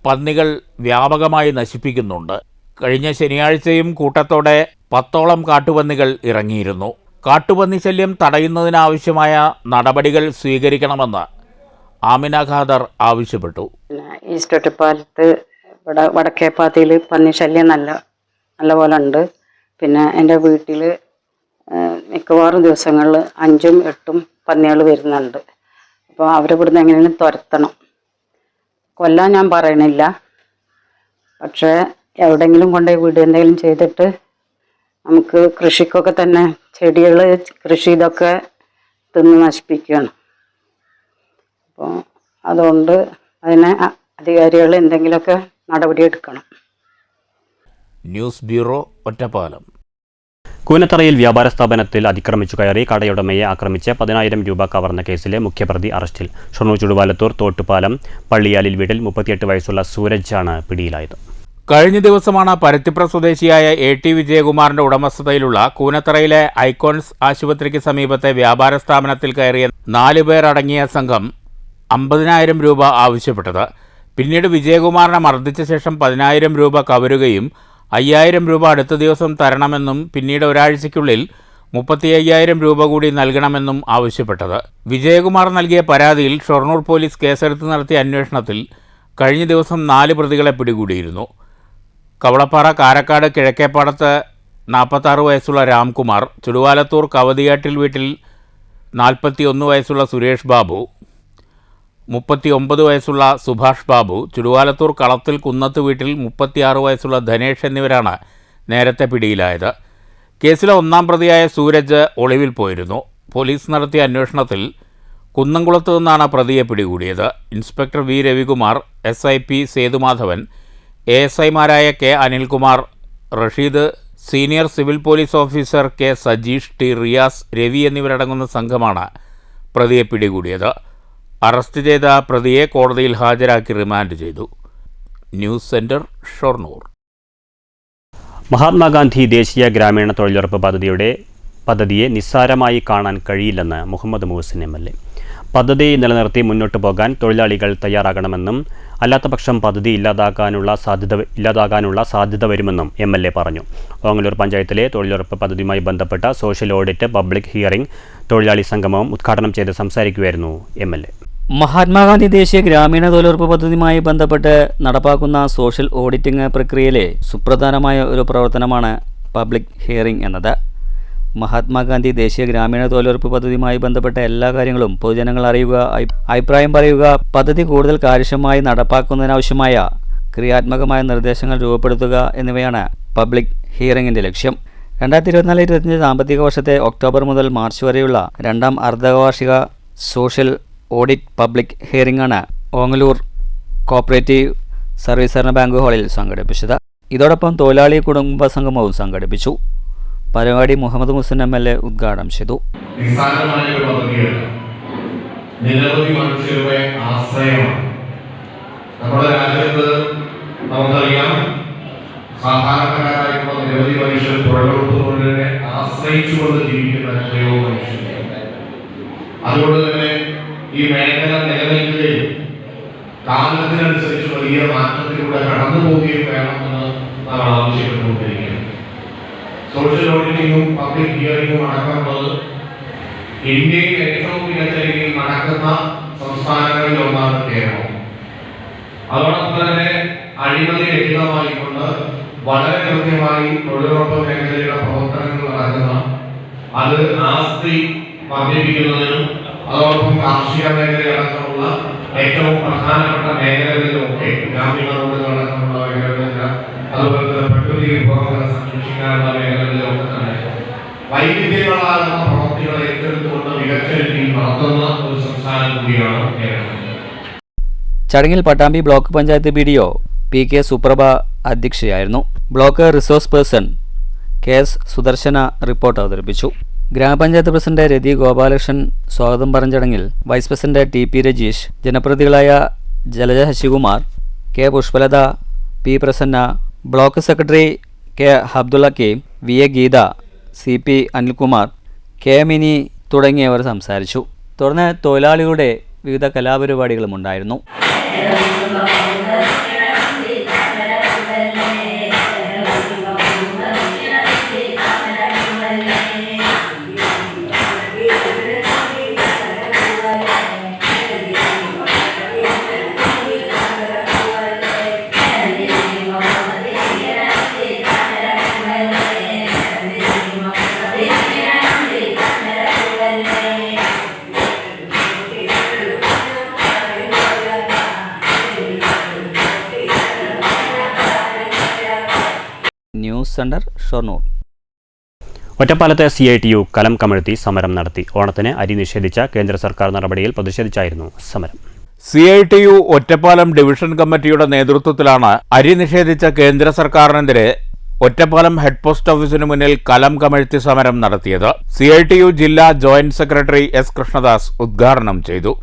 [SPEAKER 4] പന്നികൾ വ്യാപകമായി നശിപ്പിക്കുന്നുണ്ട്. കഴിഞ്ഞ ശനിയാഴ്ചയും കൂട്ടത്തോടെ 10ഓളം കാട്ടുപന്നികൾ ഇറങ്ങിയിരുന്നു. കാട്ടുപന്നി ശല്യം തടയുന്നതിനാവശ്യമായ നടപടികൾ സ്വീകരിക്കണമെന്ന് ആമിന ഖാദർ ആവശ്യപ്പെട്ടു.
[SPEAKER 13] ഈസ്റ്റ് ഒറ്റപ്പാലത്ത് വടക്കേപ്പാതയിൽ പന്നി ശല്യം നല്ല പോലെ ഉണ്ട്. പിന്നെ എൻ്റെ വീട്ടിൽ മിക്കവാറും ദിവസങ്ങളിൽ 5-8 പന്നികൾ വരുന്നുണ്ട്. അപ്പോൾ അവരിവിടുന്ന് എങ്ങനെയും തുരത്തണം. കൊല്ലാൻ ഞാൻ പറയണില്ല, പക്ഷേ എവിടെയെങ്കിലും കൊണ്ടുപോയി വീട് എന്തെങ്കിലും ചെയ്തിട്ട് നമുക്ക് കൃഷിക്കൊക്കെ തന്നെ ചെടികൾ കൃഷി ഇതൊക്കെ തിന്ന് നശിപ്പിക്കുകയാണ്. അപ്പോൾ അതുകൊണ്ട് അതിനെ അധികാരികൾ എന്തെങ്കിലുമൊക്കെ നടപടിയെടുക്കണം.
[SPEAKER 4] News bureau, Ottapalam.
[SPEAKER 1] കൂനത്തറയിൽ വ്യാപാര സ്ഥാപനത്തിൽ അതിക്രമിച്ചു കയറി കടയുടമയെ ആക്രമിച്ച് 10,000 രൂപ കവർന്ന കേസിലെ മുഖ്യപ്രതി അറസ്റ്റിൽ. ഷൊർണൂർ ചുടുവാലത്തൂർ തോട്ടുപാലം പള്ളിയാലിൽ വീട്ടിൽ 38 വയസ്സുള്ള സൂരജാണ് പിടിയിലായത്.
[SPEAKER 4] കഴിഞ്ഞ ദിവസമാണ് പരുത്തിപ്ര സ്വദേശിയായ AT വിജയകുമാറിന്റെ ഉടമസ്ഥതയിലുള്ള കൂനത്തറയിലെ ഐക്കോൺസ് ആശുപത്രിക്ക് സമീപത്തെ വ്യാപാര സ്ഥാപനത്തിൽ കയറിയ 4 പേർ അടങ്ങിയ സംഘം 50,000 രൂപ ആവശ്യപ്പെട്ടത്. പിന്നീട് വിജയകുമാറിനെ മർദ്ദിച്ച ശേഷം 10,000 രൂപ കവരുകയും 5,000 രൂപ അടുത്ത ദിവസം തരണമെന്നും പിന്നീട് ഒരാഴ്ചയ്ക്കുള്ളിൽ 35,000 രൂപ കൂടി നൽകണമെന്നും ആവശ്യപ്പെട്ടത്. വിജയകുമാർ നൽകിയ പരാതിയിൽ ഷൊർണൂർ പോലീസ് കേസെടുത്ത് നടത്തിയ അന്വേഷണത്തിൽ കഴിഞ്ഞ ദിവസം 4 പ്രതികളെ പിടികൂടിയിരുന്നു. കവളപ്പാറ കാരക്കാട് കിഴക്കേപ്പാടത്ത് 46 വയസ്സുള്ള രാംകുമാർ, ചുടുവാലത്തൂർ കവതിയാട്ടിൽ വീട്ടിൽ 41 വയസ്സുള്ള സുരേഷ് ബാബു, 39 വയസ്സുള്ള സുഭാഷ് ബാബു, ചുടുവാലത്തൂർ കളത്തിൽ കുന്നത്ത് വീട്ടിൽ 36 വയസ്സുള്ള ധനേഷ് എന്നിവരാണ് നേരത്തെ പിടിയിലായത്. കേസിലെ 1-ാം പ്രതിയായ സൂരജ് ഒളിവിൽ പോയിരുന്നു. പോലീസ് നടത്തിയ അന്വേഷണത്തിൽ കുന്നംകുളത്തു നിന്നാണ് പ്രതിയെ പിടികൂടിയത്. Inspector V Ravikumar, SIP Sethumadhavan, ASIമാരായ K Anilkumar, Rasheed, senior civil police officer K Sajeesh, T Riyas, Ravi എന്നിവരടങ്ങുന്ന സംഘമാണ് പ്രതിയെ പിടികൂടിയത്. അറസ്റ്റ് ചെയ്ത പ്രതിയെ കോടതിയിൽ ഹാജരാക്കി റിമാൻഡ് ചെയ്തു. News centre, Shoranur.
[SPEAKER 1] മഹാത്മാഗാന്ധി ദേശീയ ഗ്രാമീണ തൊഴിലുറപ്പ് പദ്ധതിയെ നിസ്സാരമായി കാണാൻ കഴിയില്ലെന്ന് മുഹമ്മദ് മുഹസിൻ MLA. പദ്ധതി നിലനിർത്തി മുന്നോട്ടു പോകാൻ തൊഴിലാളികൾ തയ്യാറാകണമെന്നും അല്ലാത്തപക്ഷം പദ്ധതി ഇല്ലാതാകാനുള്ള സാധ്യത വരുമെന്നും MLA പറഞ്ഞു. ഓങ്ങല്ലൂർ പഞ്ചായത്തിലെ തൊഴിലുറപ്പ് പദ്ധതിയുമായി ബന്ധപ്പെട്ട സോഷ്യൽ ഓഡിറ്റ്, പബ്ലിക് ഹിയറിംഗ്, തൊഴിലാളി സംഗമവും ഉദ്ഘാടനം ചെയ്ത് സംസാരിക്കുകയായിരുന്നു MLA.
[SPEAKER 2] മഹാത്മാഗാന്ധി ദേശീയ ഗ്രാമീണ തൊഴിലുറപ്പ് പദ്ധതിയുമായി ബന്ധപ്പെട്ട് നടപ്പാക്കുന്ന സോഷ്യൽ ഓഡിറ്റിംഗ് പ്രക്രിയയിലെ സുപ്രധാനമായ ഒരു പ്രവർത്തനമാണ് പബ്ലിക് ഹിയറിംഗ് എന്നത്. മഹാത്മാഗാന്ധി ദേശീയ ഗ്രാമീണ തൊഴിലുറപ്പ് പദ്ധതിയുമായി ബന്ധപ്പെട്ട എല്ലാ കാര്യങ്ങളും പൊതുജനങ്ങൾ അറിയുക, അഭിപ്രായം പറയുക, പദ്ധതി കൂടുതൽ കാര്യക്ഷമമായി നടപ്പാക്കുന്നതിനാവശ്യമായ ക്രിയാത്മകമായ നിർദ്ദേശങ്ങൾ രൂപപ്പെടുത്തുക എന്നിവയാണ് പബ്ലിക് ഹിയറിംഗിൻ്റെ ലക്ഷ്യം. 2024-25 സാമ്പത്തിക വർഷത്തെ ഒക്ടോബർ മുതൽ മാർച്ച് വരെയുള്ള രണ്ടാം അർദ്ധവാർഷിക സോഷ്യൽ ഓഡിറ്റ് പബ്ലിക് ഹിയറിംഗ് ആണ് ഓങ്ങല്ലൂർ കോപ്പറേറ്റീവ് സർവീസ് സഹകരണ ബാങ്ക് ഹാളിൽ സംഘടിപ്പിച്ചത്. ഇതോടൊപ്പം തൊഴിലാളി കുടുംബ സംഗമവും സംഘടിപ്പിച്ചു. പരിപാടി മുഹമ്മദ് മുഹസിൻ MLA ഉദ്ഘാടനം ചെയ്തു.
[SPEAKER 3] നിരവധി മനുഷ്യരുടെ ആശ്രയമാണ് നമ്മുടെ രാജ്യത്ത്. നമുക്കറിയാം, സാധാരണക്കാരായിട്ടുള്ള നിരവധി മനുഷ്യർ തൊഴിലുറപ്പ് തൊഴിലിനെ ആശ്രയിച്ചുകൊണ്ട് ജീവിക്കുന്ന എത്രയോ മനുഷ്യരുണ്ട്. അതുകൊണ്ട് തന്നെ ഈ മേഖല നിലനിൽക്കുകയും കാലത്തിനനുസരിച്ച് വലിയ മാറ്റത്തിലൂടെ കടന്നു പോവുകയും വേണമെന്ന് നാം ആവശ്യപ്പെട്ടുകൊണ്ടിരിക്കുകയാണ്. സോഷ്യൽ ഓഡിറ്റിംഗും പബ്ലിക് ഹിയറിംഗും അടക്കമുള്ളത് ഇന്ത്യയിൽ ഏറ്റവും മികച്ച രീതിയിൽ നടക്കുന്ന സംസ്ഥാനങ്ങളിൽ ഒന്നാണ് കേരളം. അതോടൊപ്പം തന്നെ അഴിമതി രഹിതമായിക്കൊണ്ട് വളരെ കൃത്യമായി തൊഴിലുറപ്പ് മേഖലയുടെ പ്രവർത്തനങ്ങൾ നടക്കുന്ന, അത് ആസ്തി വർദ്ധിപ്പിക്കുന്നതിനും അതോടൊപ്പം കാർഷിക മേഖലയടക്കമുള്ള ഏറ്റവും പ്രധാനപ്പെട്ട മേഖലകളിലുമൊക്കെ, ഗ്രാമീണ റോഡുകളടക്കമുള്ള മേഖലകളിലെല്ലാം, അതുപോലെ തന്നെ പ്രകൃതി വിഭവങ്ങളെ സംരക്ഷിക്കാനുള്ള മേഖലകളിലൊക്കെ തന്നെ വൈവിധ്യങ്ങളാകുന്ന പ്രവൃത്തികൾ ഏറ്റെടുത്തുകൊണ്ട് മികച്ച രീതിയിൽ നടത്തുന്ന ഒരു സംസ്ഥാനം കൂടിയാണ് കേരളം.
[SPEAKER 2] ചടങ്ങിൽ Pattambi block panchayat BDO PK Suprabha അധ്യക്ഷയായിരുന്നു. Block resource person KS Sudarshana report അവതരിപ്പിച്ചു. ഗ്രാമപഞ്ചായത്ത് പ്രസിഡന്റ് രതി ഗോപാലകൃഷ്ണൻ സ്വാഗതം പറഞ്ഞ ചടങ്ങിൽ വൈസ് പ്രസിഡന്റ് TP രജീഷ്, ജനപ്രതിനിധികളായ Jalaja Sasikumar, K Pushpalatha, P Prasanna, block secretary K Abdulla K, VA Geetha, CP Anilkumar, K Mini തുടങ്ങിയവർ സംസാരിച്ചു. തുടർന്ന് തൊഴിലാളികളുടെ വിവിധ കലാപരിപാടികളും ഉണ്ടായിരുന്നു. News centre, Shoranur.
[SPEAKER 1] ഒറ്റപ്പാലത്തെ CITU കലം കമഴ്ത്തി സമരം നടത്തി. ഓണത്തിന് അരി നിഷേധിച്ച കേന്ദ്ര സർക്കാർ നടപടിയിൽ പ്രതിഷേധിച്ചായിരുന്നു സമരം.
[SPEAKER 4] CITU ഒറ്റപ്പാലം ഡിവിഷൻ കമ്മിറ്റിയുടെ നേതൃത്വത്തിലാണ് അരി നിഷേധിച്ച കേന്ദ്ര സർക്കാരിനെതിരെ ഒറ്റപ്പാലം ഹെഡ് പോസ്റ്റ് ഓഫീസിന് മുന്നിൽ കലം കമഴ്ത്തി സമരം നടത്തിയത്. CITU ജില്ലാ ജോയിന്റ് സെക്രട്ടറി S കൃഷ്ണദാസ് ഉദ്ഘാടനം ചെയ്തു.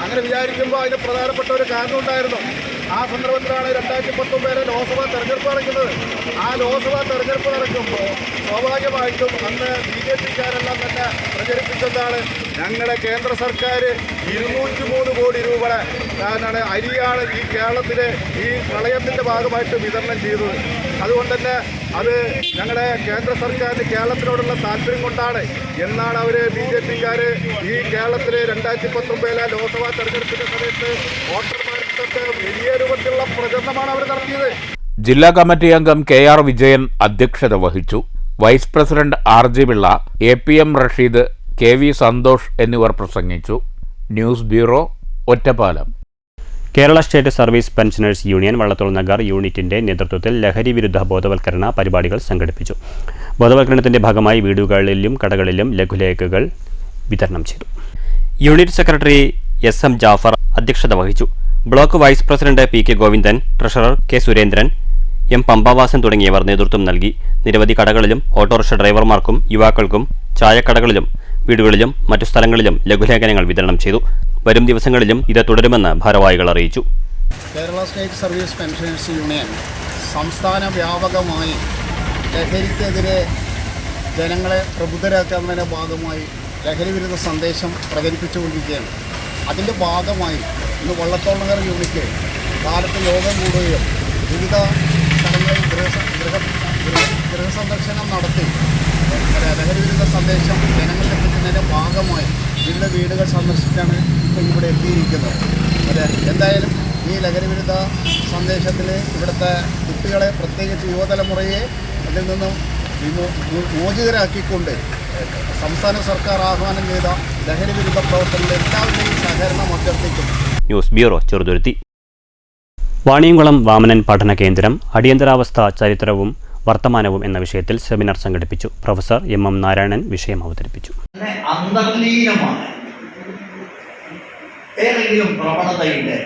[SPEAKER 3] അങ്ങനെ വിചാരിക്കുമ്പോൾ അതിന് പ്രധാനപ്പെട്ട ഒരു കാരണം ഉണ്ടായിരുന്നു. ആ സന്ദർഭത്തിലാണ് 2019 ലോക്സഭാ തെരഞ്ഞെടുപ്പ് നടക്കുന്നത്. ആ ലോക്സഭാ തെരഞ്ഞെടുപ്പ് നടക്കുമ്പോൾ സ്വാഭാവികമായിട്ടും അന്ന് BJP-ക്കാരെല്ലാം തന്നെ പ്രചരിപ്പിച്ചതാണ്, ഞങ്ങളുടെ കേന്ദ്ര സർക്കാർ 203 കോടി രൂപയുടെ അരിയാണ് ഈ കേരളത്തിലെ ഈ പ്രളയത്തിൻ്റെ ഭാഗമായിട്ട് വിതരണം ചെയ്തത്. അതുകൊണ്ട് തന്നെ അത് ഞങ്ങളുടെ കേന്ദ്ര സർക്കാരിന് കേരളത്തിനോടുള്ള താല്പര്യം കൊണ്ടാണ് എന്നാണ് അവർ BJP-ക്കാർ ഈ കേരളത്തിലെ 2019 ലോക്സഭാ തെരഞ്ഞെടുപ്പിന്റെ സമയത്ത് വോട്ടർമാർക്കൊക്കെ വലിയ രൂപത്തിലുള്ള പ്രചരണമാണ് അവർ നടത്തിയത്.
[SPEAKER 4] ജില്ലാ കമ്മിറ്റി അംഗം KR വിജയൻ അധ്യക്ഷത വഹിച്ചു. Vice president RG Pillai, APM Rasheed, KV Santhosh എന്നിവർ പ്രസംഗിച്ചു. News bureau, Ottapalam.
[SPEAKER 1] Kerala state service pensioners union Vallathol Nagar യൂണിറ്റിന്റെ നേതൃത്വത്തിൽ ലഹരി വിരുദ്ധ ബോധവൽക്കരണ പരിപാടികൾ സംഘടിപ്പിച്ചു. ബോധവൽക്കരണത്തിന്റെ ഭാഗമായി വീടുകളിലും കടകളിലും ലഘുലേഖകൾ വിതരണം ചെയ്തു.
[SPEAKER 12] യൂണിറ്റ് സെക്രട്ടറി SM ജാഫർ അധ്യക്ഷത വഹിച്ചു. Block vice president PK Govindan, treasurer K Surendran, M Pampavasan തുടങ്ങിയവർ നേതൃത്വം നൽകി. നിരവധി കടകളിലും ഓട്ടോറിക്ഷ ഡ്രൈവർമാർക്കും യുവാക്കൾക്കും ചായക്കടകളിലും വീടുകളിലും മറ്റു സ്ഥലങ്ങളിലും ലഘുലേഖനങ്ങൾ വിതരണം ചെയ്തു. വരും ദിവസങ്ങളിലും ഇത് തുടരുമെന്ന് ഭാരവാഹികൾ അറിയിച്ചു.
[SPEAKER 14] Kerala state service pensioners union സംസ്ഥാന വ്യാപകമായി ലഹരിക്കെതിരെ ജനങ്ങളെ പ്രബുദ്ധരാക്കുന്നതിൻ്റെ ഭാഗമായി ലഹരി വിരുദ്ധ സന്ദേശം പ്രചരിപ്പിച്ചുകൊണ്ടിരിക്കുകയാണ്. അതിൻ്റെ ഭാഗമായി ഇന്ന് വള്ളത്തോൾ യൂണിറ്റ് കാലത്ത് യോഗം കൂടുകയും വിവിധ സ്ഥലങ്ങളിൽ ഗൃഹസന്ദർശനം നടത്തി ലഹരി വിരുദ്ധ സന്ദേശം ജനങ്ങളിൽ എത്തിക്കുന്നതിൻ്റെ ഭാഗമായി വിവിധ വീടുകൾ സന്ദർശിച്ചാണ് ഇപ്പോൾ ഇവിടെ എത്തിയിരിക്കുന്നത്. എന്തായാലും ഈ ലഹരി വിരുദ്ധ സന്ദേശത്തിൽ ഇവിടുത്തെ കുട്ടികളെ, പ്രത്യേകിച്ച് യുവതലമുറയെ അതിൽ നിന്നും മോചിതരാക്കിക്കൊണ്ട് സംസ്ഥാന സർക്കാർ ആഹ്വാനം ചെയ്ത ലഹരി വിരുദ്ധ പ്രവർത്തനങ്ങളിൽ എല്ലാവരുടെയും സഹകരണം അഭ്യർത്ഥിക്കുന്നു.
[SPEAKER 12] News bureau Cheruthuruthy.
[SPEAKER 1] വാണിയംകുളം വാമനൻ പഠന കേന്ദ്രം അടിയന്തരാവസ്ഥ ചരിത്രവും വർത്തമാനവും എന്ന വിഷയത്തിൽ സെമിനാർ സംഘടിപ്പിച്ചു. പ്രൊഫസർ MM നാരായണൻ വിഷയം അവതരിപ്പിച്ചു.
[SPEAKER 15] അന്തർലീനമാണ് ഏതെങ്കിലും പ്രവണതയുടെ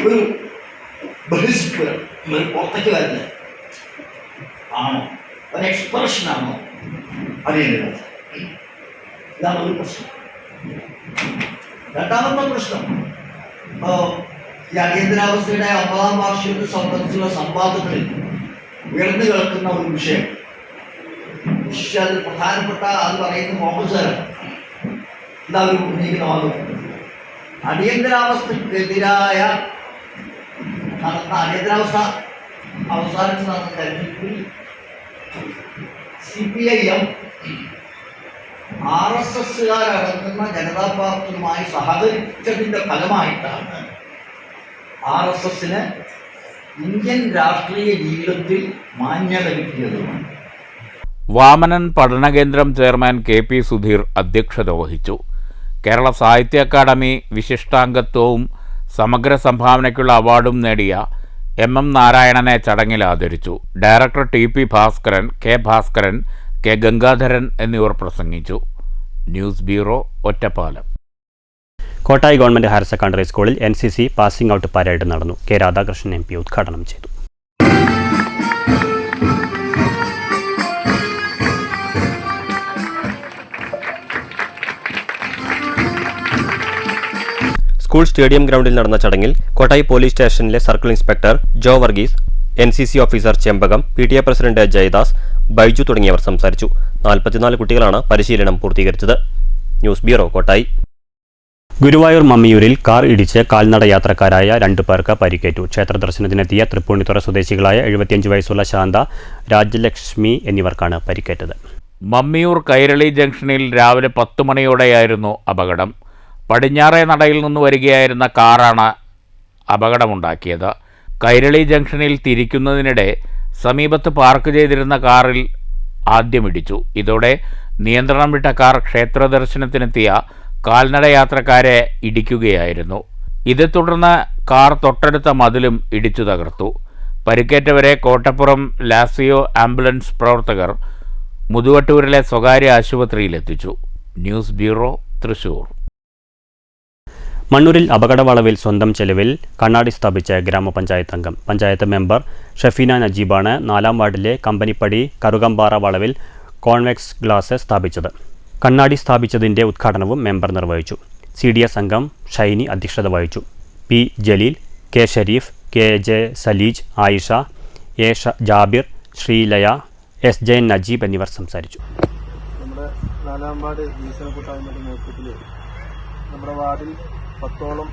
[SPEAKER 15] ഒരു പുറത്തേക്ക് വരുന്നത് ആണോ, ഒരു എക്സ്പ്രഷനാണോ അറിയേണ്ടത്? ഇതാണ് ഒരു പ്രശ്നം. രണ്ടാമത്തെ പ്രശ്നം, ഈ അടിയന്തരാവസ്ഥയുടെ 50ാം വാർഷികത്തെ സംബന്ധിച്ചുള്ള സംവാദങ്ങളിൽ ഉയർന്നു കേൾക്കുന്ന ഒരു വിഷയം, അതിൽ പ്രധാനപ്പെട്ട അത് പറയുന്ന മോഹൻസാരാണ്. എന്താ ഒരു ഉന്നയിക്കുന്ന വാദം? അടിയന്തരാവസ്ഥക്കെതിരായ അടിയന്തരാവസ്ഥ അവസാനിച്ച് നടന്ന തെരഞ്ഞെടുപ്പിൽ CPIM RSSകാരടങ്ങുന്ന ജനതാ പാർട്ടിയുമായി സഹകരിച്ചതിൻ്റെ ഫലമായിട്ടാണ് RSSന് ഇന്ത്യൻ രാഷ്ട്രീയ ജീവിതത്തിൽ മാന്യത കിട്ടിയത്.
[SPEAKER 4] വാമനൻ പഠനകേന്ദ്രം ചെയർമാൻ KP സുധീർ അധ്യക്ഷത വഹിച്ചു. കേരള സാഹിത്യ അക്കാദമി വിശിഷ്ടാംഗത്വവും സമഗ്ര സംഭാവനയ്ക്കുള്ള അവാർഡും നേടിയ MM നാരായണനെ ചടങ്ങിൽ ആദരിച്ചു. Director TP Bhaskaran, K Bhaskaran, K Gangadharan എന്നിവർ പ്രസംഗിച്ചു. News bureau, Ottapalam.
[SPEAKER 1] Kottayi government higher secondary സ്കൂളിൽ NCC പാസിംഗ് ഔട്ട് പരേഡ് നടന്നു. K രാധാകൃഷ്ണൻ MP ഉദ്ഘാടനം ചെയ്തു.
[SPEAKER 12] സ്കൂൾ സ്റ്റേഡിയം ഗ്രൗണ്ടിൽ നടന്ന ചടങ്ങിൽ കോട്ടായി പോലീസ് സ്റ്റേഷനിലെ circle inspector Jo Varghese, NCC officer Chembakam, PTA president Jayadas, Baiju തുടങ്ങിയവർ സംസാരിച്ചു. 44 കുട്ടികളാണ് പരിശീലനം പൂർത്തീകരിച്ചത്. News bureau, Kottayi. ഗുരുവായൂർ മമ്മിയൂരിൽ കാർ ഇടിച്ച് കാൽനട യാത്രക്കാരായ 2 പേർക്ക് പരിക്കേറ്റു. ക്ഷേത്ര ദർശനത്തിനെത്തിയ തൃപ്പൂണിത്തുറ സ്വദേശികളായ 75 വയസ്സുള്ള ശാന്ത, രാജലക്ഷ്മി എന്നിവർക്കാണ് പരിക്കേറ്റത്.
[SPEAKER 4] മമ്മിയൂർ കൈരളി ജംഗ്ഷനിൽ രാവിലെ 10 മണിയോടെയായിരുന്നു അപകടം. പടിഞ്ഞാറേ നടയിൽ നിന്ന് വരികയായിരുന്ന കാറാണ് അപകടമുണ്ടാക്കിയത്. കൈരളി ജംഗ്ഷനിൽ തിരിക്കുന്നതിനിടെ സമീപത്ത് പാർക്ക് ചെയ്തിരുന്ന കാറിൽ ആദ്യമിടിച്ചു. ഇതോടെ നിയന്ത്രണം വിട്ട കാർ ക്ഷേത്ര ദർശനത്തിനെത്തിയ കാൽനട യാത്രക്കാരെ ഇടിക്കുകയായിരുന്നു. ഇതേ തുടർന്ന് കാർ തൊട്ടടുത്ത മതിലും ഇടിച്ചു തകർത്തു. പരിക്കേറ്റവരെ കോട്ടപ്പുറം ലാസിയോ ആംബുലൻസ് പ്രവർത്തകർ മുതുവട്ടൂരിലെ സ്വകാര്യ ആശുപത്രിയിലെത്തിച്ചു. News bureau, Thrissur.
[SPEAKER 1] മണ്ണൂരിൽ അപകടവളവിൽ സ്വന്തം ചെലവിൽ കണ്ണാടി സ്ഥാപിച്ച ഗ്രാമപഞ്ചായത്ത് അംഗം. പഞ്ചായത്ത് മെമ്പർ ഷഫീന നജീബാണ് 4ാം വാർഡിലെ കമ്പനിപ്പടി കറുകമ്പാറ വളവിൽ കോൺവെക്സ് ഗ്ലാസ് സ്ഥാപിച്ചത്. കണ്ണാടി സ്ഥാപിച്ചതിൻ്റെ ഉദ്ഘാടനവും മെമ്പർ നിർവഹിച്ചു. CDS അംഗം ഷൈനി അധ്യക്ഷത വഹിച്ചു. P Jaleel, K Sharif, KJ Saleej, Ayisha, A Jabir, Sreelaya, SJ Najeeb എന്നിവർ സംസാരിച്ചു.
[SPEAKER 16] നമ്മുടെ 4ാം വാർഡ് വികസന കൂട്ടായ്മയുടെ നേതൃത്വത്തിൽ നമ്മുടെ വാർഡിൽ 10ഓളം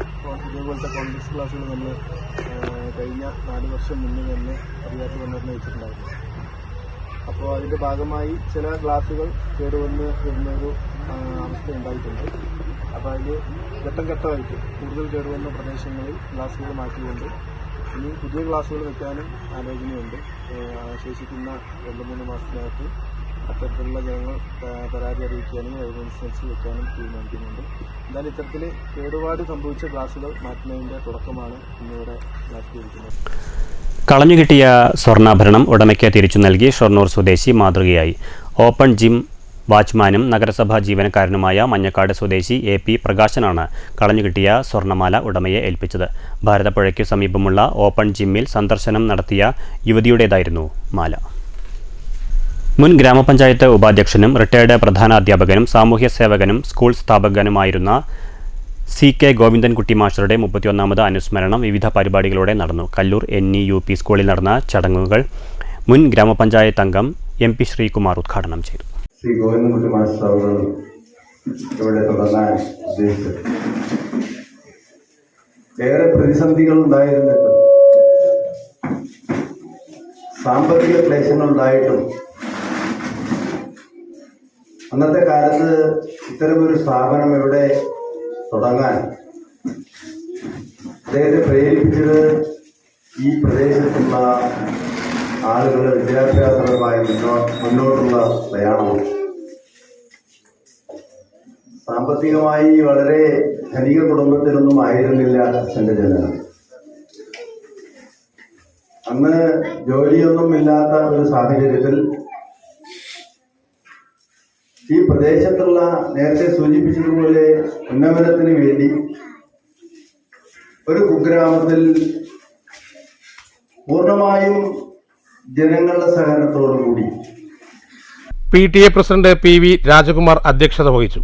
[SPEAKER 16] ഇതേപോലത്തെ കോൺഗ്രസ് ക്ലാസ്സുകൾ നമ്മൾ കഴിഞ്ഞ 4 വർഷം മുന്നേ തന്നെ അധികാരത്തിൽ വന്നിരുന്ന വെച്ചിട്ടുണ്ടായിരുന്നു. അപ്പോൾ അതിൻ്റെ ഭാഗമായി ചില ക്ലാസ്സുകൾ കേടുവന്ന് വരുന്നൊരു അവസ്ഥ ഉണ്ടായിട്ടുണ്ട്. അപ്പോൾ അതിൽ ഘട്ടം ഘട്ടമായിട്ട് കൂടുതൽ കേടുവന്ന പ്രദേശങ്ങളിൽ ക്ലാസ്സുകൾ മാറ്റിക്കൊണ്ട് ഇനി പുതിയ ക്ലാസ്സുകൾ വെക്കാനും ആലോചനയുണ്ട്. ശേഷിക്കുന്ന 2-3 മാസത്തിനകത്ത് അത്തരത്തിലുള്ള ജനങ്ങൾ പരാതി അറിയിക്കാനും അതിനനുസരിച്ച് വെക്കാനും തീരുമാനിക്കുന്നുണ്ട്. എന്നാൽ ഇത്തരത്തിൽ കേടുപാട് സംഭവിച്ച ക്ലാസ്സുകൾ മാറ്റുന്നതിൻ്റെ തുടക്കമാണ് ഇന്നിവിടെ ക്ലാസ് ചെയ്തിരിക്കുന്നത്.
[SPEAKER 1] കളഞ്ഞുകിട്ടിയ സ്വർണ്ണാഭരണം ഉടമയ്ക്ക് തിരിച്ചു നൽകി ഷൊർണൂർ സ്വദേശി മാതൃകയായി. ഓപ്പൺ ജിം വാച്ച്മാനും നഗരസഭാ ജീവനക്കാരനുമായ മഞ്ഞക്കാട് സ്വദേശി AP പ്രകാശനാണ് കളഞ്ഞുകിട്ടിയ സ്വർണ്ണമാല ഉടമയെ ഏൽപ്പിച്ചത്. ഭാരതപ്പുഴയ്ക്കു സമീപമുള്ള ഓപ്പൺ ജിമ്മിൽ സന്ദർശനം നടത്തിയ യുവതിയുടേതായിരുന്നു മാല. മുൻ ഗ്രാമപഞ്ചായത്ത് ഉപാധ്യക്ഷനും റിട്ടയർഡ് പ്രധാനാധ്യാപകനും സാമൂഹ്യ സേവകനും സ്കൂൾ സ്ഥാപകനുമായിരുന്ന CK ഗോവിന്ദൻകുട്ടി മാസ്റ്ററുടെ 31ാമത് അനുസ്മരണം വിവിധ പരിപാടികളോടെ നടന്നു. കല്ലൂർ NEUP സ്കൂളിൽ നടന്ന ചടങ്ങുകൾ മുൻ ഗ്രാമപഞ്ചായത്ത് അംഗം MP ശ്രീകുമാർ ഉദ്ഘാടനം ചെയ്തു.
[SPEAKER 17] ശ്രീ ഗോവിന്ദൻകുട്ടി മാസ്റ്റർ അവർ ഇവിടെ തുടങ്ങാൻ ഉദ്ദേശിച്ചത് ഏറെ പ്രതിസന്ധികൾ ഉണ്ടായിരുന്നിട്ടും സാമ്പത്തിക ക്ലേശങ്ങൾ ഉണ്ടായിട്ടും അന്നത്തെ കാലത്ത് ഇത്തരമൊരു സ്ഥാപനം ഇവിടെ തുടങ്ങാൻ അദ്ദേഹത്തെ പ്രേരിപ്പിച്ചത് ഈ പ്രദേശത്തുള്ള ആളുകളുടെ വിദ്യാഭ്യാസപരമായ മുന്നോട്ടുള്ള പ്രയാണമാണ്. സാമ്പത്തികമായി വളരെ ധനിക കുടുംബത്തിലൊന്നും ആയിരുന്നില്ല അച്ഛൻ്റെ ജനനം. അന്ന് ജോലിയൊന്നും ഇല്ലാത്ത ഒരു സാഹചര്യത്തിൽ ഈ പ്രദേശത്തുള്ള നേരത്തെ സൂചിപ്പിച്ചതുപോലെ ഉന്നമനത്തിന് വേണ്ടി ഒരു കുഗ്രാമത്തിൽ പൂർണ്ണമായും ജനങ്ങളുടെ സഹകരണത്തോടുകൂടി
[SPEAKER 18] PTA പ്രസിഡന്റ് PV രാജകുമാർ അധ്യക്ഷത വഹിച്ചു.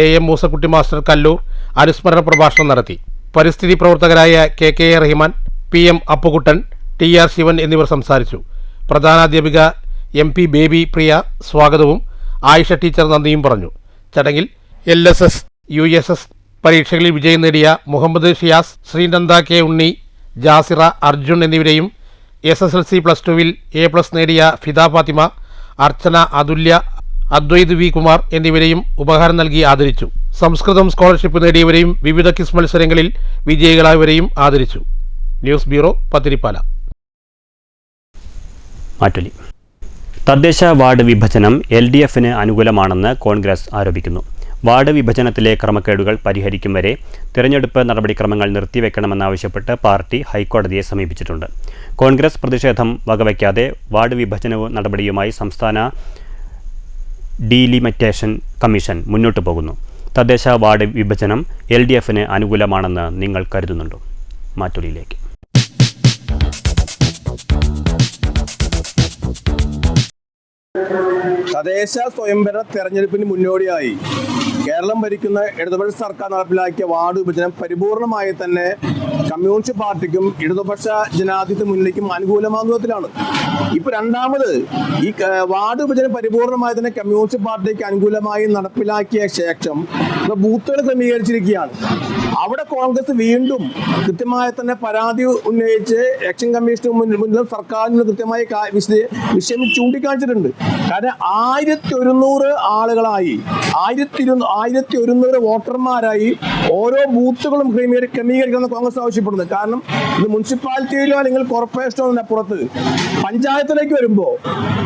[SPEAKER 18] AM മൂസക്കുട്ടി മാസ്റ്റർ കല്ലൂർ അനുസ്മരണ പ്രഭാഷണം നടത്തി. പരിസ്ഥിതി പ്രവർത്തകരായ KK Rahiman, PM Appukuttan, TR Shivan എന്നിവർ സംസാരിച്ചു. പ്രധാനാധ്യാപിക MP ബേബി പ്രിയ സ്വാഗതവും ആയിഷ ടീച്ചർ നന്ദിയും പറഞ്ഞു. ചടങ്ങിൽ LSS USS പരീക്ഷകളിൽ വിജയം നേടിയ മുഹമ്മദ് ഷിയാസ്, ശ്രീനന്ദ K ഉണ്ണി, ജാസിറ അർജുൻ എന്നിവരെയും SSLC +2 A+ നേടിയ ഫിദ ഫാത്തിമ, അർച്ചന അതുല്യ, അദ്വൈത് V കുമാർ എന്നിവരെയും ഉപഹാരം നൽകി ആദരിച്ചു. സംസ്കൃതം സ്കോളർഷിപ്പ് നേടിയവരെയും വിവിധ ക്വിസ് മത്സരങ്ങളിൽ വിജയികളായവരെയും ആദരിച്ചു. News bureau, Pathirippala.
[SPEAKER 1] മാറ്റൊലി. തദ്ദേശ വാർഡ് വിഭജനം LDFന് അനുകൂലമാണെന്ന് കോൺഗ്രസ് ആരോപിക്കുന്നു. വാർഡ് വിഭജനത്തിലെ ക്രമക്കേടുകൾ പരിഹരിക്കും വരെ തിരഞ്ഞെടുപ്പ് നടപടിക്രമങ്ങൾ നിർത്തിവെക്കണമെന്നാവശ്യപ്പെട്ട് പാർട്ടി ഹൈക്കോടതിയെ സമീപിച്ചിട്ടുണ്ട്. കോൺഗ്രസ് പ്രതിഷേധം വകവയ്ക്കാതെ വാർഡ് വിഭജന നടപടിയുമായി സംസ്ഥാന ഡീലിമിറ്റേഷൻ കമ്മീഷൻ മുന്നോട്ടു പോകുന്നു. തദ്ദേശ വാർഡ് വിഭജനം LDFന് അനുകൂലമാണെന്ന് നിങ്ങൾ കരുതുന്നുണ്ടോ? മാറ്റൊലിയിലേക്ക്.
[SPEAKER 14] തദ്ദേശ സ്വയംഭരണ തെരഞ്ഞെടുപ്പിന് മുന്നോടിയായി കേരളം ഭരിക്കുന്ന ഇടതുപക്ഷ സർക്കാർ നടപ്പിലാക്കിയ വാർഡ് വിഭജനം പരിപൂർണമായി തന്നെ കമ്മ്യൂണിസ്റ്റ് പാർട്ടിക്കും ഇടതുപക്ഷ ജനാധിപത്യ മുന്നണിക്കും അനുകൂലമാകുന്ന വിധത്തിലാണ്. ഇപ്പൊ രണ്ടാമത് ഈ വാർഡ് വിഭജനം പരിപൂർണമായി തന്നെ കമ്മ്യൂണിസ്റ്റ് പാർട്ടിക്ക് അനുകൂലമായി നടപ്പിലാക്കിയ ശേഷം ബൂത്തുകൾ ക്രമീകരിച്ചിരിക്കുകയാണ്. അവിടെ കോൺഗ്രസ് വീണ്ടും കൃത്യമായി തന്നെ പരാതി ഉന്നയിച്ച് ഇലക്ഷൻ കമ്മീഷന് മുന്നിലും സർക്കാരിന് കൃത്യമായി വിഷയം ചൂണ്ടിക്കാണിച്ചിട്ടുണ്ട്. കാരണം 1100 ആളുകളായി 1100 വോട്ടർമാരായി ഓരോ ബൂത്തുകളും ക്രമീകരിക്കണം കോൺഗ്രസ് ആവശ്യപ്പെടുന്നത്. കാരണം ഇത് മുനിസിപ്പാലിറ്റിയിലോ അല്ലെങ്കിൽ കോർപ്പറേഷനോ അപ്പുറത്ത് പഞ്ചായത്തിലേക്ക് വരുമ്പോൾ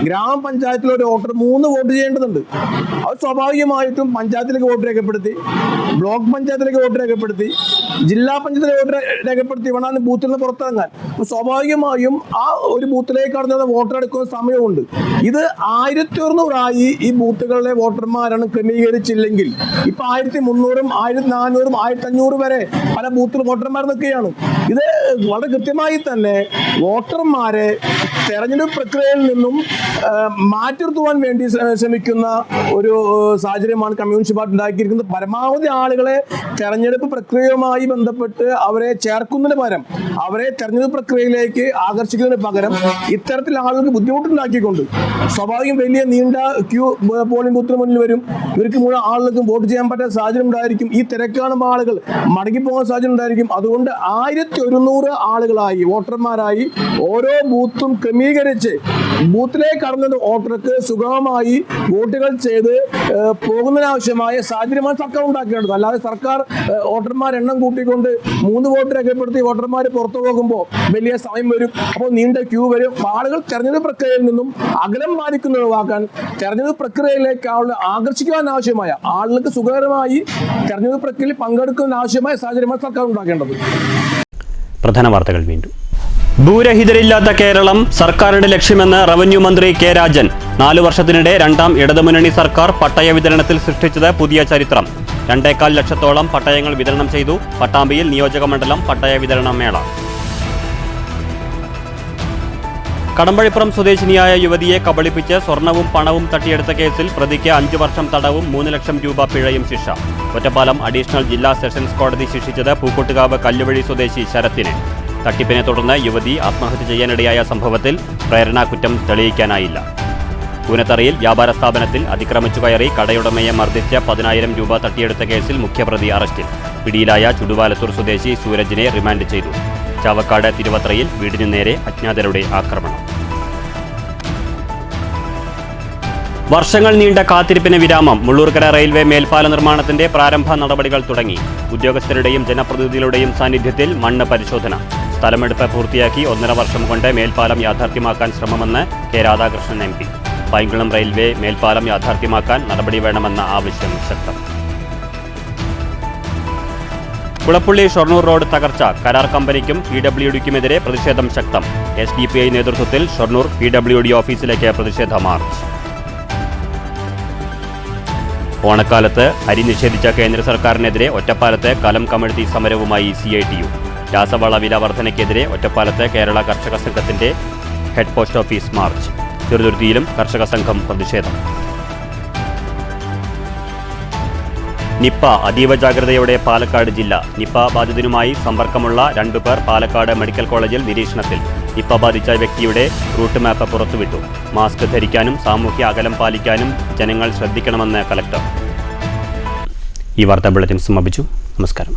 [SPEAKER 14] ഗ്രാമപഞ്ചായത്തിലെ ഒരു വോട്ടർ 3 വോട്ട് ചെയ്യേണ്ടതുണ്ട്. അത് സ്വാഭാവികമായിട്ടും പഞ്ചായത്തിലേക്ക് വോട്ട് രേഖപ്പെടുത്തി, ബ്ലോക്ക് പഞ്ചായത്തിലേക്ക് വോട്ട് രേഖപ്പെടുത്തി, ജില്ലാ പഞ്ചായത്തിലെ വോട്ട് രേഖപ്പെടുത്തി വേണം ബൂത്തിൽ നിന്ന് പുറത്തിറങ്ങാൻ. അപ്പോൾ സ്വാഭാവികമായും ആ ഒരു ബൂത്തിലേക്ക് കടന്ന വോട്ടർ എടുക്കുന്ന സമയമുണ്ട്. ഇത് 1100 ആയി ഈ ബൂത്തുകളിലെ വോട്ടർമാരാണ് ക്രമീകരിച്ചില്ലെങ്കിൽ ഇപ്പൊ 1300, 1400, 1500 വരെ പല ബൂത്തിൽ വോട്ടർമാർ നിൽക്കുകയാണ്. ഇത് വളരെ കൃത്യമായി തന്നെ വോട്ടർമാരെ തെരഞ്ഞെടുപ്പ് പ്രക്രിയയിൽ നിന്നും മാറ്റി നിർത്തുവാൻ വേണ്ടി ശ്രമിക്കുന്ന ഒരു സാഹചര്യമാണ് കമ്മ്യൂണിസ്റ്റ് പാർട്ടി ഉണ്ടാക്കിയിരിക്കുന്നത്. പരമാവധി ആളുകളെ തെരഞ്ഞെടുപ്പ് പ്രക്രിയയുമായി ബന്ധപ്പെട്ട് അവരെ ചേർക്കുന്നതിന് പകരം, അവരെ തെരഞ്ഞെടുപ്പ് പ്രക്രിയയിലേക്ക് ആകർഷിക്കുന്നതിന് പകരം ഇത്തരത്തിൽ ആളുകൾക്ക് ബുദ്ധിമുട്ടുണ്ടാക്കിക്കൊണ്ട് സ്വാഭാവികം വലിയ നീണ്ട ക്യൂ പോളിംഗ് ബൂത്തിന് മുന്നിൽ വരും. ഇവർക്ക് മുഴുവൻ ആളുകൾക്കും വോട്ട് ചെയ്യാൻ പറ്റാത്ത സാഹചര്യം ഉണ്ടായിരിക്കും. ഈ തിരക്ക് കാണുമ്പോൾ ആളുകൾ മടങ്ങിപ്പോകുന്ന സാഹചര്യം ഉണ്ടായിരിക്കും. അതുകൊണ്ട് 1100 ആളുകളായി വോട്ടർമാരായി ഓരോ ബൂത്തും ക്രമീകരിച്ച് ബൂത്തിലേക്ക് കടന്ന വോട്ടർക്ക് സുഗമമായി വോട്ടുകൾ ചെയ്ത് പോകുന്നതിനാവശ്യമായ സാഹചര്യമാണ് സർക്കാർ ഉണ്ടാക്കേണ്ടത്. അല്ലാതെ സർക്കാർ വോട്ടർമാർ എണ്ണം കൂട്ടിക്കൊണ്ട് 3 വോട്ട് രേഖപ്പെടുത്തി വോട്ടർമാർ പുറത്തു പോകുമ്പോൾ വലിയ സമയം വരും. അപ്പോൾ നീണ്ട ക്യൂ വരും. ആളുകൾ തെരഞ്ഞെടുപ്പ് പ്രക്രിയയിൽ നിന്നും അകലം പാലിക്കുന്ന ഒഴിവാക്കാൻ തെരഞ്ഞെടുപ്പ് പ്രക്രിയയിലേക്ക് ആളുകളെ ആകർഷിക്കുവാൻ ആവശ്യമായ, ആളുകൾക്ക് സുഖകരമായി തെരഞ്ഞെടുപ്പ് പ്രക്രിയയിൽ പങ്കെടുക്കുന്നതിന് ആവശ്യമായ സാഹചര്യമാണ് സർക്കാർ ഉണ്ടാക്കേണ്ടത്.
[SPEAKER 1] പ്രധാന വാർത്തകൾ വീണ്ടും. ഭൂരഹിതരില്ലാത്ത കേരളം സർക്കാരിന്റെ ലക്ഷ്യമെന്ന് റവന്യൂ മന്ത്രി കെ രാജൻ. 4 വർഷത്തിനിടെ രണ്ടാം ഇടതുമുന്നണി സർക്കാർ പട്ടയ വിതരണത്തിൽ സൃഷ്ടിച്ചത് പുതിയ ചരിത്രം. 2.25 ലക്ഷത്തോളം പട്ടയങ്ങൾ വിതരണം ചെയ്തു. പട്ടാമ്പിയിൽ നിയോജകമണ്ഡലം പട്ടയ വിതരണ മേള. കടമ്പഴിപ്പുറം സ്വദേശിനിയായ യുവതിയെ കബളിപ്പിച്ച് സ്വർണവും പണവും തട്ടിയെടുത്ത കേസിൽ പ്രതിക്ക് 5 വർഷം തടവും 3 ലക്ഷം രൂപ പിഴയും ശിക്ഷ. ഒറ്റപ്പാലം അഡീഷണൽ ജില്ലാ സെഷൻസ് കോടതി ശിക്ഷിച്ചത് പൂക്കോട്ടുകാവ് കല്ലുവഴി സ്വദേശി ശരത്തിനെ. തട്ടിപ്പിനെ തുടർന്ന് യുവതി ആത്മഹത്യ ചെയ്യാനിടയായ സംഭവത്തിൽ പ്രേരണാകുറ്റം തെളിയിക്കാനായില്ല. കൂനത്തറയിൽ വ്യാപാര സ്ഥാപനത്തിൽ അതിക്രമിച്ചു കയറി കടയുടമയെ മർദ്ദിച്ച് 10,000 രൂപ തട്ടിയെടുത്ത കേസിൽ മുഖ്യപ്രതി അറസ്റ്റിൽ. പിടിയിലായ ചുടുവാലത്തൂർ സ്വദേശി സൂരജിനെ റിമാൻഡ് ചെയ്തു. ചാവക്കാട് തിരുവത്രയിൽ വീടിനു നേരെ അജ്ഞാതരുടെ ആക്രമണം. വർഷങ്ങൾ നീണ്ട കാത്തിരിപ്പിന് വിരാമം. മുള്ളൂർക്കര റെയിൽവേ മേൽപ്പാല നിർമ്മാണത്തിന്റെ പ്രാരംഭ നടപടികൾ തുടങ്ങി. ഉദ്യോഗസ്ഥരുടെയും ജനപ്രതിനിധികളുടെയും സാന്നിധ്യത്തിൽ മണ്ണ് പരിശോധന. സ്ഥലമെടുപ്പ് പൂർത്തിയാക്കി 1.5 വർഷം കൊണ്ട് മേൽപ്പാലം യാഥാർത്ഥ്യമാക്കാൻ ശ്രമമെന്ന് K Radhakrishnan MP. Painkulam railway മേൽപ്പാലം യാഥാർത്ഥ്യമാക്കാൻ നടപടി വേണമെന്ന ആവശ്യം ശക്തം. കുളപ്പുള്ളി ഷൊർണൂർ റോഡ് തകർച്ച. കരാർ കമ്പനിക്കും PWDക്കുമെതിരെ പ്രതിഷേധം ശക്തം. SDPI നേതൃത്വത്തിൽ ഷൊർണൂർ PWD ഓഫീസിലേക്ക് പ്രതിഷേധ മാർച്ച്. ഓണക്കാലത്ത് അരി നിഷേധിച്ച കേന്ദ്ര സർക്കാരിനെതിരെ ഒറ്റപ്പാലത്ത് കലം കമഴ്ത്തി സമരവുമായി CITU. രാസവള വില വർധനയ്ക്കെതിരെ ഒറ്റപ്പാലത്ത് കേരള കർഷക സംഘത്തിന്റെ ഹെഡ് പോസ്റ്റ് ഓഫീസ് മാർച്ച്. ചെറുതുരുത്തിയിലും കർഷക സംഘം പ്രതിഷേധം. നിപ്പ അതീവ ജാഗ്രതയോടെ പാലക്കാട് ജില്ല. നിപ്പ ബാധിതനുമായി സമ്പർക്കമുള്ള 2 പേർ പാലക്കാട് മെഡിക്കൽ കോളേജിൽ നിരീക്ഷണത്തിൽ. നിപ്പ ബാധിച്ച വ്യക്തിയുടെ റൂട്ട് മാപ്പ് പുറത്തുവിട്ടു. മാസ്ക് ധരിക്കാനും സാമൂഹ്യ അകലം പാലിക്കാനും ജനങ്ങൾ ശ്രദ്ധിക്കണമെന്ന് കലക്ടർ. ഈ വാർത്താ ബുള്ളറ്റിൻ സമാപിച്ചു. നമസ്കാരം.